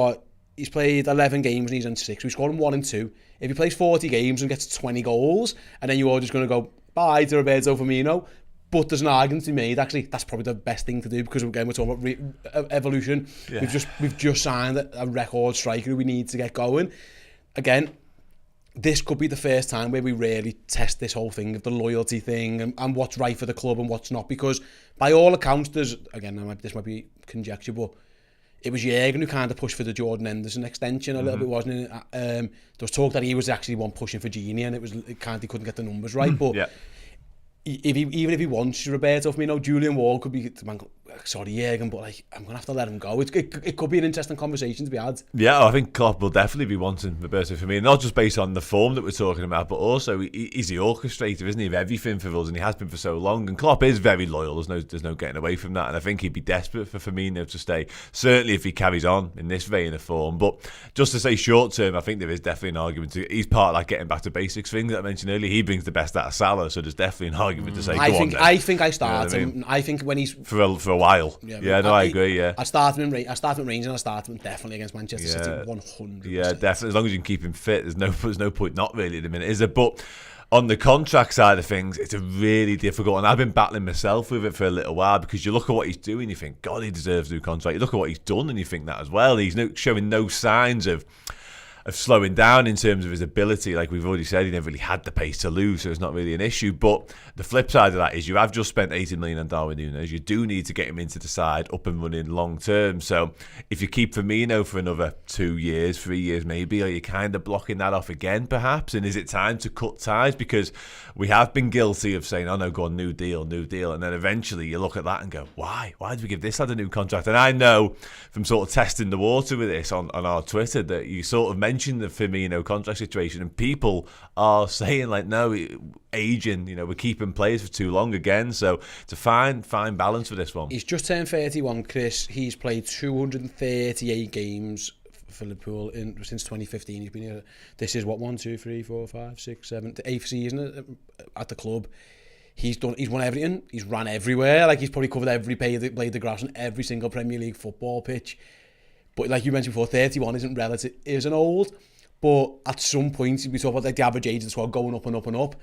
he's played 11 games and he's on 6. We scored him 1 and 2. If he plays 40 games and gets 20 goals, and then you're just going to go bye to Roberto Firmino. But there's an argument to be made. Actually, that's probably the best thing to do, because again, we're talking about evolution. Yeah. We've just signed a record striker who we need to get going. Again, this could be the first time where we really test this whole thing of the loyalty thing and what's right for the club and what's not. Because by all accounts, this might be conjecture, but it was Jurgen who kind of pushed for the Jordan Henderson extension a little bit, wasn't it? There was talk that he was actually one pushing for Gini, and he couldn't get the numbers right, but. Yeah. Even if he wants Roberto Firmino, Julian Ward could be, sorry Jurgen, but like, I'm going to have to let him go. It could be an interesting conversation to be had. Yeah, I think Klopp will definitely be wanting Roberto Firmino, not just based on the form that we're talking about, but also he's the orchestrator, isn't he, of everything for us, and he has been for so long. And Klopp is very loyal. There's no getting away from that. And I think he'd be desperate for Firmino to stay, certainly if he carries on in this vein of form. But just to say short term, I think there is definitely an argument. He's part of that getting back to basics thing that I mentioned earlier. He brings the best out of Salah, so there's definitely an argument to say, I think I start him. I think when he's for a while. I agree. Yeah, I start him at Rangers, and I start him definitely against Manchester City. 100%. Yeah, definitely. As long as you can keep him fit, there's no point not really at the minute, is there? But on the contract side of things, it's a really difficult, and I've been battling myself with it for a little while, because you look at what he's doing, you think, God, he deserves a new contract. You look at what he's done, and you think that as well. He's showing no signs of slowing down in terms of his ability. Like we've already said, he never really had the pace to lose, so it's not really an issue. But the flip side of that is you have just spent 80 million on Darwin Núñez. You do need to get him into the side up and running long term. So if you keep Firmino for another 2 years, 3 years maybe, are you kind of blocking that off again perhaps? And is it time to cut ties? Because we have been guilty of saying, oh no, go on, new deal. And then eventually you look at that and go, why did we give this lad a new contract? And I know from sort of testing the water with this on our Twitter that you sort of mentioned the Firmino contract situation, and people are saying like, no, aging, we're keeping players for too long again. So it's a fine balance for this one. He's just turned 31, Chris. He's played 238 games for Liverpool since 2015. He's been here. This is what, 1, 2, 3, 4, 5, 6, 7, 8th season at the club. He's won everything. He's ran everywhere. Like, he's probably covered every blade of grass on every single Premier League football pitch. But like you mentioned before, 31 isn't old. But at some point, we talk about like the average age of the squad going up and up and up.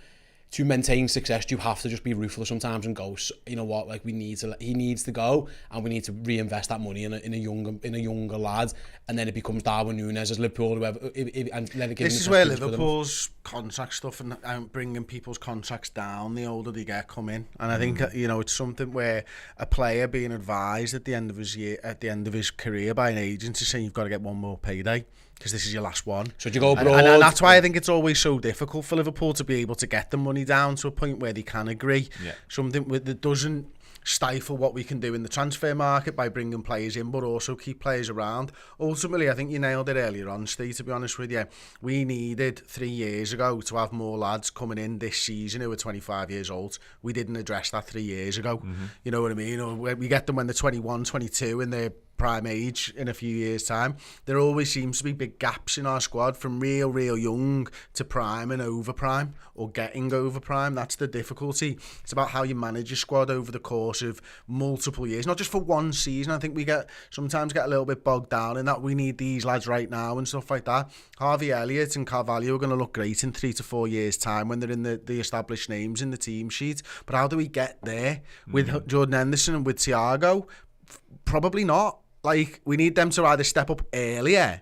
To maintain success, you have to just be ruthless sometimes and go, you know what, like he needs to go, and we need to reinvest that money in a younger lad, and then it becomes Darwin Núñez as Liverpool, whoever, and let it give. This is where Liverpool's contract stuff and bringing people's contracts down the older they get come in, and I think it's something where a player being advised at the end of his career by an agent is saying you've got to get one more payday, because this is your last one. So you go abroad. And that's why I think it's always so difficult for Liverpool to be able to get the money down to a point where they can agree. Yeah. Something that doesn't stifle what we can do in the transfer market by bringing players in, but also keep players around. Ultimately, I think you nailed it earlier on, Steve, to be honest with you. We needed 3 years ago to have more lads coming in this season who were 25 years old. We didn't address that 3 years ago. Mm-hmm. You know what I mean? Or we get them when they're 21, 22 and they're prime age in a few years' time. There always seems to be big gaps in our squad from real young to prime and over prime, or getting over prime. That's the difficulty. It's about how you manage your squad over the course of multiple years, not just for one season. I think we sometimes get a little bit bogged down in that we need these lads right now and stuff like that. Harvey Elliott and Carvalho are going to look great in 3 to 4 years' time when they're in the established names in the team sheet. But how do we get there with Jordan Henderson and with Thiago? Probably not. Like, we need them to either step up earlier,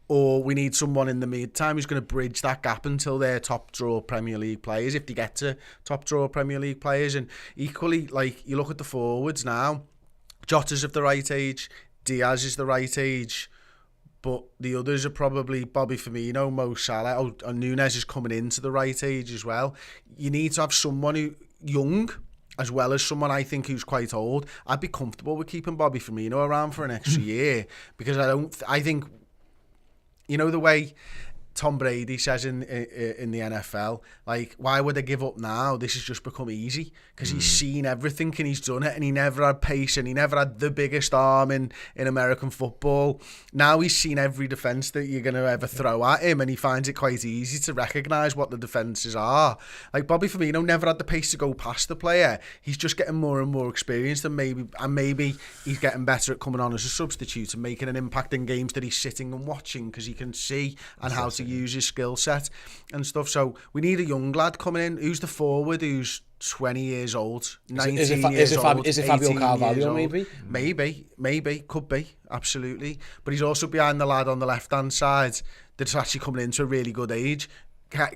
or we need someone in the mid-time who's going to bridge that gap until they're top-draw Premier League players, if they get to top-draw Premier League players. And equally, like, you look at the forwards now, Jota's of the right age, Diaz is the right age, but the others are probably Bobby Firmino, Mo Salah, and Núñez is coming into the right age as well. You need to have someone who young, as well as someone I think who's quite old. I'd be comfortable with keeping Bobby Firmino around for an extra year, because I think, the way Tom Brady says in the NFL, like, why would they give up now? This has just become easy, because he's seen everything and he's done it, and he never had pace and he never had the biggest arm in American football. Now he's seen every defence that you're going to ever throw at him, and he finds it quite easy to recognise what the defences are. Like, Bobby Firmino never had the pace to go past the player. He's just getting more and more experienced, and maybe he's getting better at coming on as a substitute and making an impact in games that he's sitting and watching, because he can see and how to use his skill set and stuff. So we need a young lad coming in. Who's the forward who's 20 years old, 19 years old? Is it Fabio Carvalho, maybe? Maybe, could be, absolutely. But he's also behind the lad on the left-hand side that's actually coming into a really good age.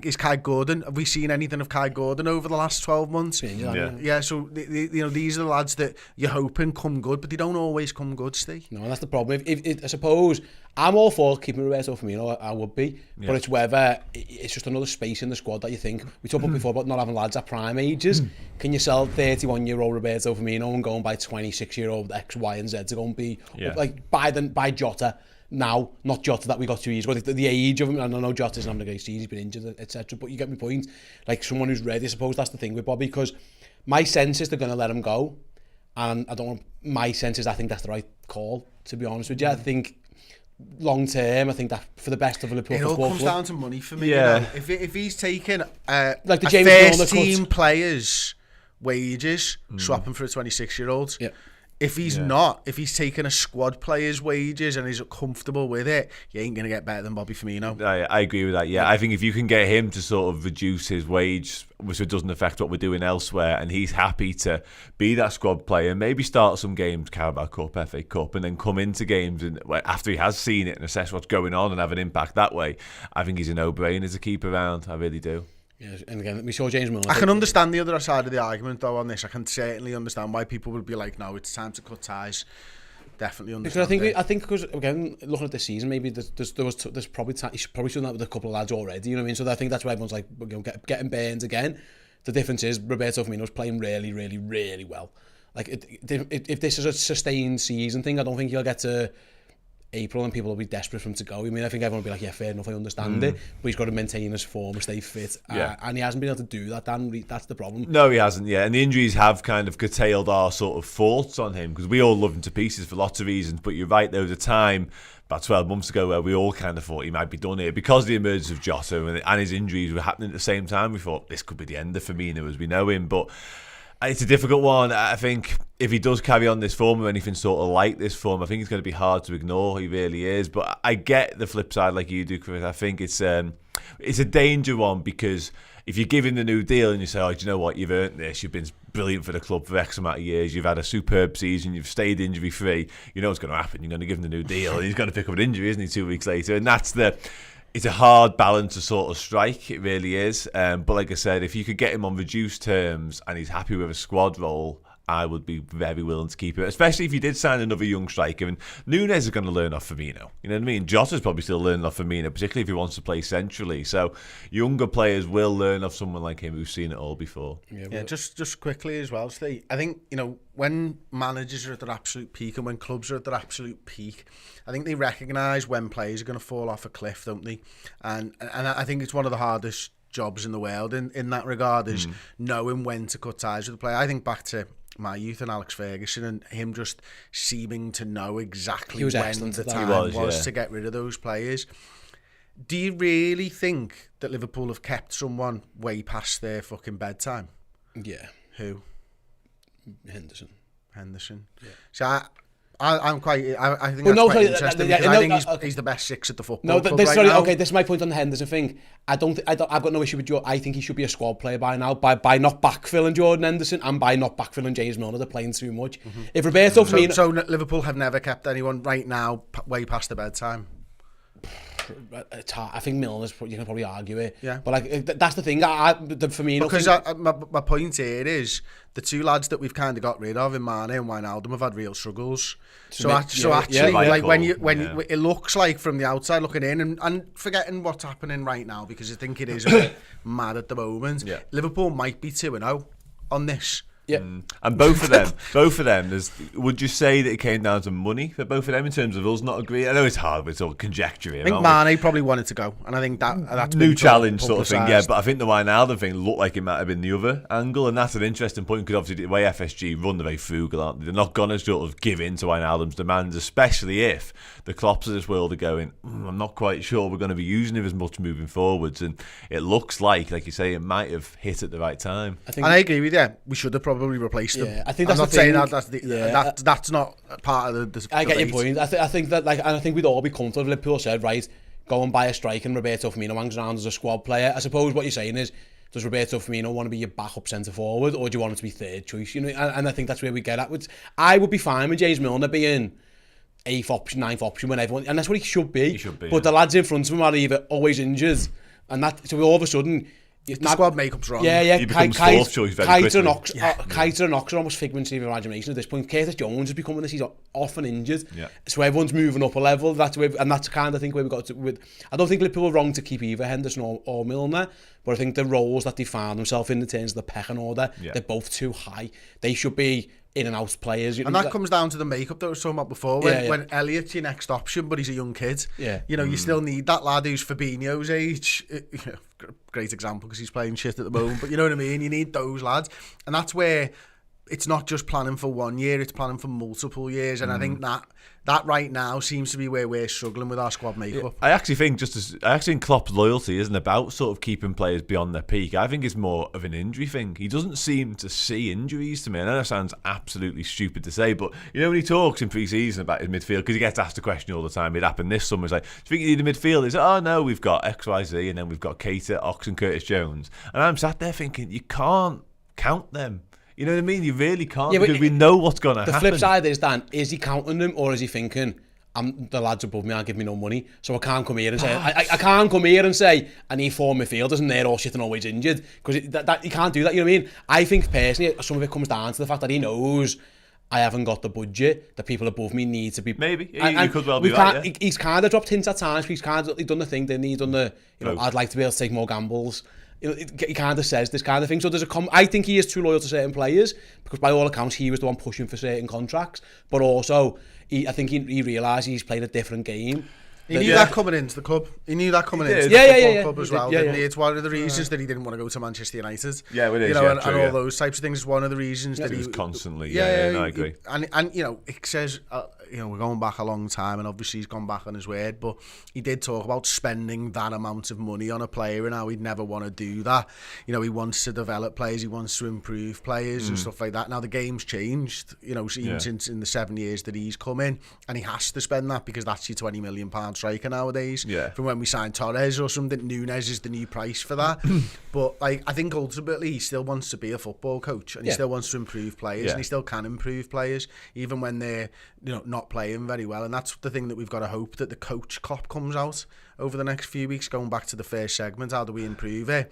Is Kai Gordon? Have we seen anything of Kai Gordon over the last 12 months? Yeah. So these are the lads that you're hoping come good, but they don't always come good, Steve. No, that's the problem. I suppose I'm all for keeping Roberto Firmino. I would be, but it's whether it's just another space in the squad that you think we talked about before about not having lads at prime ages. Can you sell 31-year-old Roberto Firmino and go and buy 26-year-old X, Y, and Z to go and be like buy Jota? Now, not Jota that we got 2 years ago, the age of him. I know Jota's not having a great season, he's been injured, etc. But you get my point. Like, someone who's ready. I suppose that's the thing with Bobby, because my sense is they're going to let him go, and my sense is I think that's the right call, to be honest with you. I think long term, I think that for the best of Liverpool football club. It all comes down to money for me. Yeah. If he's taking like the James first team players' wages, swapping for a 26-year-old. Yeah. If he's not, if he's taking a squad player's wages and he's comfortable with it, you ain't going to get better than Bobby Firmino. I agree with that, yeah. I think if you can get him to sort of reduce his wage so it doesn't affect what we're doing elsewhere, and he's happy to be that squad player, maybe start some games, Carabao Cup, FA Cup, and then come into games and after he has seen it and assess what's going on and have an impact that way, I think he's a no-brainer to keep around. I really do. Yeah, and again, we saw James Milner. I can understand the other side of the argument, though, on this. I can certainly understand why people would be like, no, it's time to cut ties. Definitely understand. Because I think because again, looking at this season, maybe there's probably you should probably done that with a couple of lads already. You know what I mean? So I think that's why everyone's like, getting Burns again. The difference is Roberto Firmino's playing really, really, really well. Like if this is a sustained season thing, I don't think he'll get to April and people will be desperate for him to go. I mean, I think everyone will be like, yeah, fair enough, I understand it, but he's got to maintain his form and stay fit. And he hasn't been able to do that, Dan. That's the problem. No, he hasn't, yeah. And the injuries have kind of curtailed our sort of thoughts on him, because we all love him to pieces for lots of reasons, but you're right, there was a time about 12 months ago where we all kind of thought he might be done here. Because of the emergence of Jota and his injuries were happening at the same time, we thought this could be the end of Firmino as we know him, but it's a difficult one. I think if he does carry on this form or anything sort of like this form, I think it's going to be hard to ignore. He really is. But I get the flip side like you do, Chris. I think it's a danger one, because if you give him the new deal and you say, oh, do you know what, you've earned this, you've been brilliant for the club for X amount of years, you've had a superb season, you've stayed injury free, you know what's going to happen. You're going to give him the new deal and he's going to pick up an injury, isn't he, 2 weeks later? And it's a hard balance to sort of strike, it really is. But like I said, if you could get him on reduced terms and he's happy with a squad role, I would be very willing to keep him, especially if you did sign another young striker. And Nunes is going to learn off Firmino. You know what I mean? Jota's probably still learning off Firmino, particularly if he wants to play centrally. So younger players will learn off someone like him who's seen it all before. Yeah, just quickly as well, Steve. I think, when managers are at their absolute peak and when clubs are at their absolute peak, I think they recognise when players are going to fall off a cliff, don't they? And I think it's one of the hardest jobs in the world in that regard, is knowing when to cut ties with the player. I think back to my youth and Alex Ferguson and him just seeming to know exactly when the time was to get rid of those players. Do you really think that Liverpool have kept someone way past their fucking bedtime? Yeah. Who? Henderson. Yeah. So I'm quite. I think that's quite interesting, because I think he's the best six at the football club right now. Okay, this is my point on the Henderson thing. I've got no issue with Jordan. I think he should be a squad player by now, by not backfilling Jordan Henderson and by not backfilling James Milner. They're playing too much. If Roberto Firmino, so Liverpool have never kept anyone right now way past the bedtime. It's hard. I think Milner's, you can probably argue it. Yeah. But that's the thing. The Firmino. Because my point here is the two lads that we've kind of got rid of in Mane and Wijnaldum have had real struggles. So actually, when it looks like from the outside looking in and forgetting what's happening right now, because I think it is a bit mad at the moment. Yeah. Liverpool might be 2-0 on this. Yeah, and both of them. Would you say that it came down to money for both of them in terms of us not agreeing? I know it's hard, but it's all conjecturing. I think Mane probably wanted to go, and I think that's new challenge sort of thing. Yeah, but I think the Wijnaldum thing looked like it might have been the other angle, and that's an interesting point, because obviously the way FSG run, they're very frugal, aren't they? They're not going to sort of give in to Wijnaldum's demands, especially if the Klopps of this world are going, I'm not quite sure we're going to be using him as much moving forwards, and it looks like you say, it might have hit at the right time. I agree with you. We should have probably replaced them. Yeah, I think that's I'm not saying that's not part of the I get your point. I think that, and I think we'd all be comfortable if Liverpool said, right, go and buy a striker and Roberto Firmino hangs around as a squad player. I suppose what you're saying is, does Roberto Firmino want to be your backup centre forward, or do you want him to be third choice? And I think that's where we get at. I would be fine with James Milner being 8th option, 9th option when everyone, and that's what he should be. But the lads in front of him are either always injured, and so all of a sudden, the squad makeup's wrong. Yeah. He becomes fourth choice very quickly. Keita and Ox are almost figments of imagination at this point. Curtis Jones is becoming this. He's often injured. Yeah. So everyone's moving up a level. That's kind of think where we got to with. I don't think Liverpool are wrong to keep either Henderson or Milner, but I think the roles that they found themselves in terms of the pecking order, they're both too high. They should be in and out players. And that comes down to the makeup that we were talking about before. When Elliott's your next option, but he's a young kid. Yeah. You still need that lad who's Fabinho's age. Great example because he's playing shit at the moment. But you know what I mean? You need those lads. And that's where it's not just planning for 1 year, it's planning for multiple years. And I think that right now seems to be where we're struggling with our squad makeup. I actually think Klopp's loyalty isn't about sort of keeping players beyond their peak. I think it's more of an injury thing. He doesn't seem to see injuries to me. I know that sounds absolutely stupid to say, but you know when he talks in pre-season about his midfield, because he gets asked the question all the time, it happened this summer, it's like, do you think you need a midfield? He's like, oh no, we've got XYZ, and then we've got Keita, Ox and Curtis Jones. And I'm sat there thinking, you can't count them. You know what I mean? You really can't, because we know what's going to happen. The flip side is, Dan, is he counting them, or is he thinking, the lads above me aren't giving me no money, so I can't come here and say, I can't come here and say, I need 4 midfielders and they're all shit and always injured, because that you can't do that, you know what I mean? I think personally, some of it comes down to the fact that he knows I haven't got the budget, the people above me need to be... Maybe, you could well be right, yeah. He's kind of dropped hints at times, but he's done the thing, didn't he? He's done the, I'd like to be able to take more gambles. He kind of says this kind of thing. So I think he is too loyal to certain players, because by all accounts he was the one pushing for certain contracts. But also, I think he realised he's played a different game. He knew that coming into the club. He knew that coming into the football club as well, didn't he? It's one of the reasons that he didn't want to go to Manchester United. Yeah, it is. And all those types of things. It's one of the reasons that he was constantly. I agree. And it says, we're going back a long time, and obviously he's gone back on his word, but he did talk about spending that amount of money on a player and how he'd never want to do that. He wants to develop players, he wants to improve players and stuff like that. Now the game's changed, even since in the 7 years that he's come in, and he has to spend that because that's your £20 million striker nowadays. From when we signed Torres or something, Nunes is the new price for that. But I think ultimately he still wants to be a football coach, and he still wants to improve players, and he still can improve players even when they're not playing very well. And that's the thing that we've got to hope, that the coach cop comes out over the next few weeks. Going back to the first segment, how do we improve it?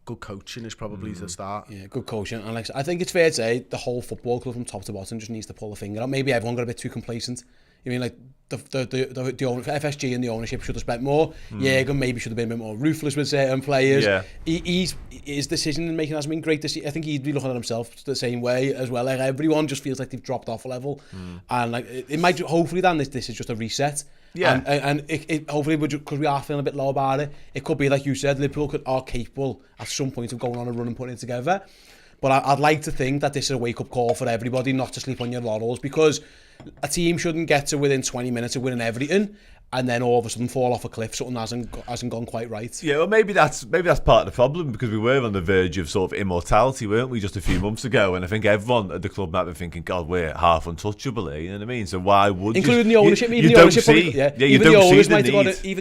Good coaching is probably the start. Yeah, good coaching. And I think it's fair to say the whole football club from top to bottom just needs to pull the finger out. Maybe everyone got a bit too complacent. I mean, like the FSG and the ownership should have spent more. Jürgen maybe should have been a bit more ruthless with certain players. His decision making hasn't been great this year. I think he'd be looking at himself the same way as well. Like everyone just feels like they've dropped off a level, and like it might hopefully then this is just a reset. And it hopefully because we are feeling a bit low about it. It could be like you said, Liverpool are capable at some point of going on a run and putting it together. But I'd like to think that this is a wake-up call for everybody, not to sleep on your laurels, because a team shouldn't get to within 20 minutes of winning everything and then all of a sudden fall off a cliff. Something hasn't gone quite right. Yeah, well, maybe that's part of the problem, because we were on the verge of sort of immortality, weren't we, just a few months ago? And I think everyone at the club might be thinking, God, we're half untouchable here. You know what I mean? So why would including the ownership? Even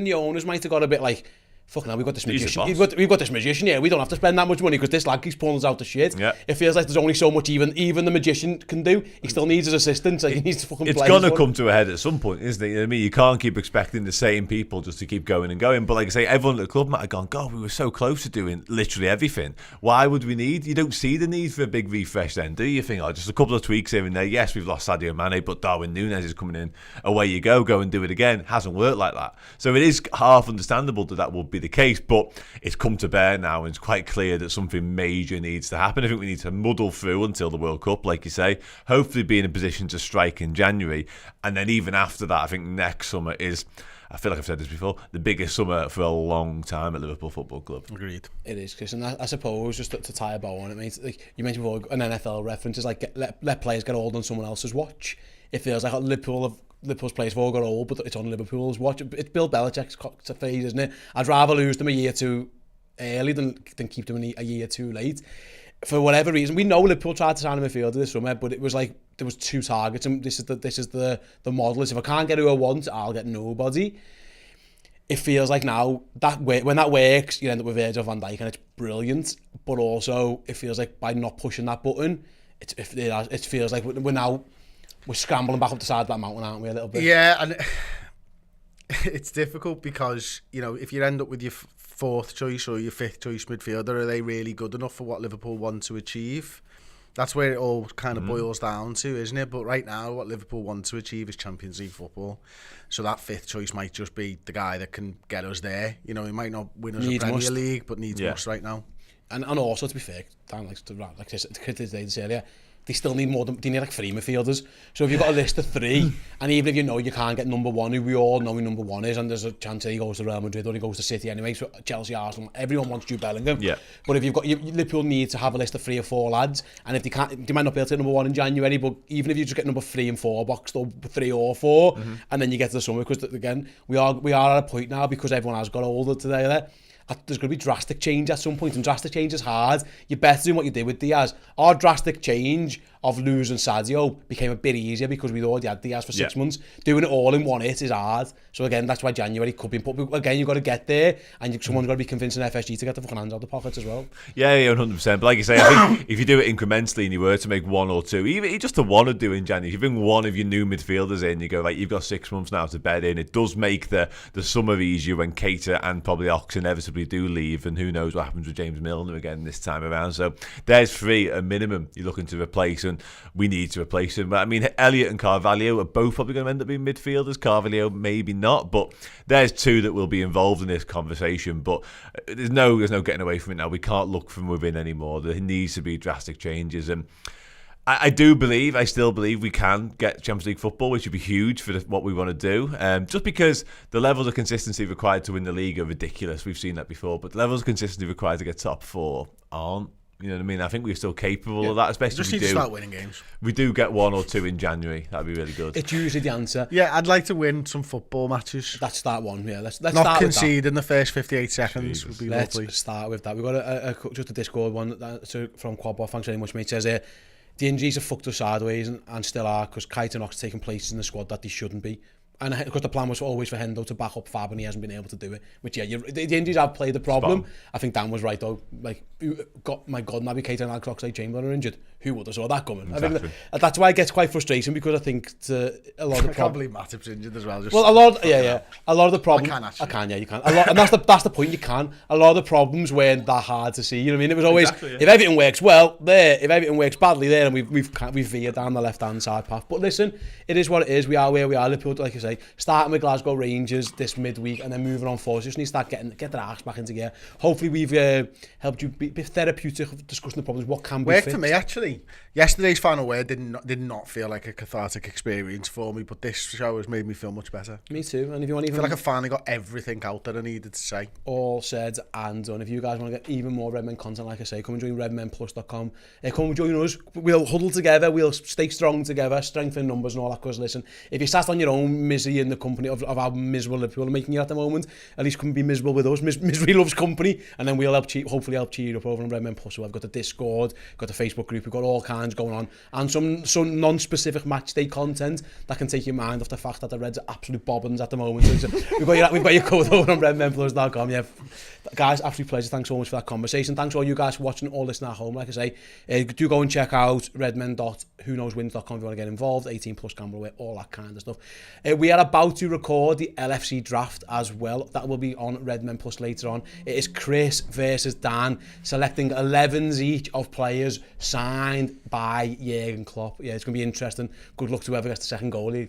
the owners might have got a bit like, fucking hell, we've got this magician. We've got this magician here. We don't have to spend that much money because this lad keeps pulling us out the shit. Yeah. It feels like there's only so much even the magician can do. He still needs his assistants. Like he needs to fucking. It's gonna come to a head at some point, isn't it? You know what I mean? You can't keep expecting the same people just to keep going and going. But like I say, everyone at the club might have gone, God, we were so close to doing literally everything. Why would we need? You don't see the need for a big refresh then, do you? Think, just a couple of tweaks here and there. Yes, we've lost Sadio Mane, but Darwin Núñez is coming in. Away you go and do it again. Hasn't worked like that. So it is half understandable that would be the case, but it's come to bear now, and it's quite clear that something major needs to happen. I think we need to muddle through until the World Cup, like you say, hopefully be in a position to strike in January, and then even after that, I think next summer is, I feel like I've said this before, the biggest summer for a long time at Liverpool Football Club. Agreed. It is, Chris, and I suppose just to tie a bow on it, mate, like you mentioned before, an NFL reference is like let players get old on someone else's watch. It feels like Liverpool's players have all got old, but it's on Liverpool's watch. It's Bill Belichick's phase, isn't it? I'd rather lose them a year too early than keep them a year too late. For whatever reason, we know Liverpool tried to sign a midfielder this summer, but it was like there was two targets, and this is the model. Is if I can't get who I want, I'll get nobody. It feels like now that when that works, you end up with Virgil van Dijk, and it's brilliant. But also, it feels like by not pushing that button, it feels like we're scrambling back up the side of that mountain, aren't we, a little bit? Yeah, and it's difficult because, if you end up with your fourth choice or your fifth choice midfielder, are they really good enough for what Liverpool want to achieve? That's where it all kind of boils down to, isn't it? But right now, what Liverpool want to achieve is Champions League football. So that fifth choice might just be the guy that can get us there. He might not win us a Premier League, but needs must right now. And also, to be fair, Dan likes to criticize this earlier, they still need more than, they need like 3 midfielders. So if you've got a list of 3, and even if you know you can't get number 1, who we all know who number 1 is, and there's a chance that he goes to Real Madrid or he goes to City anyway, so Chelsea, Arsenal, everyone wants Jude Bellingham. Yeah. But if you've got, Liverpool need to have a list of 3 or 4 lads, and if they can't, they might not be able to get number 1 in January, but even if you just get number 3 and 4 boxed, or 3 or 4, and then you get to the summer, because again, we are at a point now, because everyone has got older today there, there's going to be drastic change at some point, and drastic change is hard. You're better doing what you did with Diaz. Our drastic change of losing Sadio became a bit easier because we'd already had Diaz for 6 months. Doing it all in one hit is hard. So again, that's why January could be, but again, you've got to get there, and someone's got to be convincing FSG to get the fucking hands out of the pockets as well. Yeah, 100%. But like you say, I think if you do it incrementally and you were to make 1 or 2, even just a 1 would do in January. If you bring 1 of your new midfielders in, you go, like, you've got 6 months now to bed in. It does make the summer easier when Keita and probably Ox inevitably do leave, and who knows what happens with James Milner again this time around. So there's 3 at minimum you're looking to replace, and we need to replace him. But I mean, Elliott and Carvalho are both probably going to end up being midfielders. Carvalho maybe not, but there's 2 that will be involved in this conversation. But there's no getting away from it now. We can't look from within anymore. There needs to be drastic changes, and I still believe we can get Champions League football, which would be huge for what we want to do. Just because the levels of consistency required to win the league are ridiculous. We've seen that before, but the levels of consistency required to get top 4 aren't. You know what I mean? I think we're still capable of that, especially just if we need do. to start winning games. We do get 1 or 2 in January. That'd be really good. It's usually the answer. Yeah, I'd like to win some football matches. That's that one. Yeah, let's not start concede in the first 58 seconds. Jesus. Would be let's lovely. start with that. We've got just a Discord one from Quadbot. Thanks very much, mate. It says here, the injuries have fucked us sideways and still are, because Keita and Ox taking places in the squad that they shouldn't be. And because the plan was always for Hendo to back up Fab, and he hasn't been able to do it. Which, yeah, the injuries have played the problem. I think Dan was right, though. Like, my God, Naby Keita and Alex Oxlade-Chamberlain are injured. Who would have saw that coming? Exactly. I think that's why it gets quite frustrating, because I think a lot of the I can't believe Matip's injured as well. Well, a lot of the problems. I can, you can. And that's the point. You can. A lot of the problems weren't that hard to see. You know what I mean? It was always if everything works well there, if everything works badly there, and we've veered down the left hand side path. But listen, it is what it is. We are where we are. Liverpool, like I say, starting with Glasgow Rangers this midweek, and then moving on forward. Just need to start get their arse back into gear. Hopefully, we've helped you be therapeutic of discussing the problems. What can be worked fixed. for me actually. Yesterday's final word did not feel like a cathartic experience for me, but this show has made me feel much better. Me too. And if you want I even feel like I finally got everything out that I needed to say. All said and done. If you guys want to get even more Redmen content, like I say, come and join redmenplus.com. Come and join us. We'll huddle together. We'll stay strong together, strengthen numbers and all that. Because listen, if you're sat on your own misery in the company of how miserable Liverpool are making you at the moment, at least come and be miserable with us. Misery loves company, and then we'll hopefully help cheer you up over on Redmen Plus. So I've got the Discord, got the Facebook group, we've got all kinds going on, and some non-specific match day content that can take your mind off the fact that the Reds are absolute bobbins at the moment. So we've got your code over on redmenplus.com. Yeah, guys, absolute pleasure. Thanks so much for that conversation. Thanks all you guys for watching or listening at home. Like I say, do go and check out redmen.whoknowswins.com if you want to get involved. 18 plus gamble away, all that kind of stuff. We are about to record the LFC draft as well. That will be on Redmen Plus later on. It is Chris versus Dan, selecting 11s each of players signed by Jurgen Klopp. Yeah, it's going to be interesting. Good luck to whoever gets the second goalie.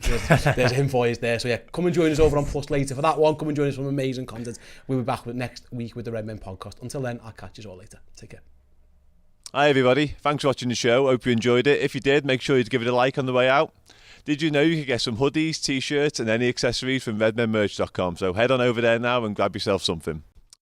There's him for you there. So yeah, come and join us over on Plus later for that one. Come and join us for some amazing content. We'll be back next week with the Redmen Podcast. Until then, I'll catch you all later. Take care. Hi everybody, thanks for watching the show. Hope you enjoyed it. If you did, make sure you give it a like on the way out. Did you know you could get some hoodies, t-shirts and any accessories from redmenmerch.com? So head on over there now and grab yourself something.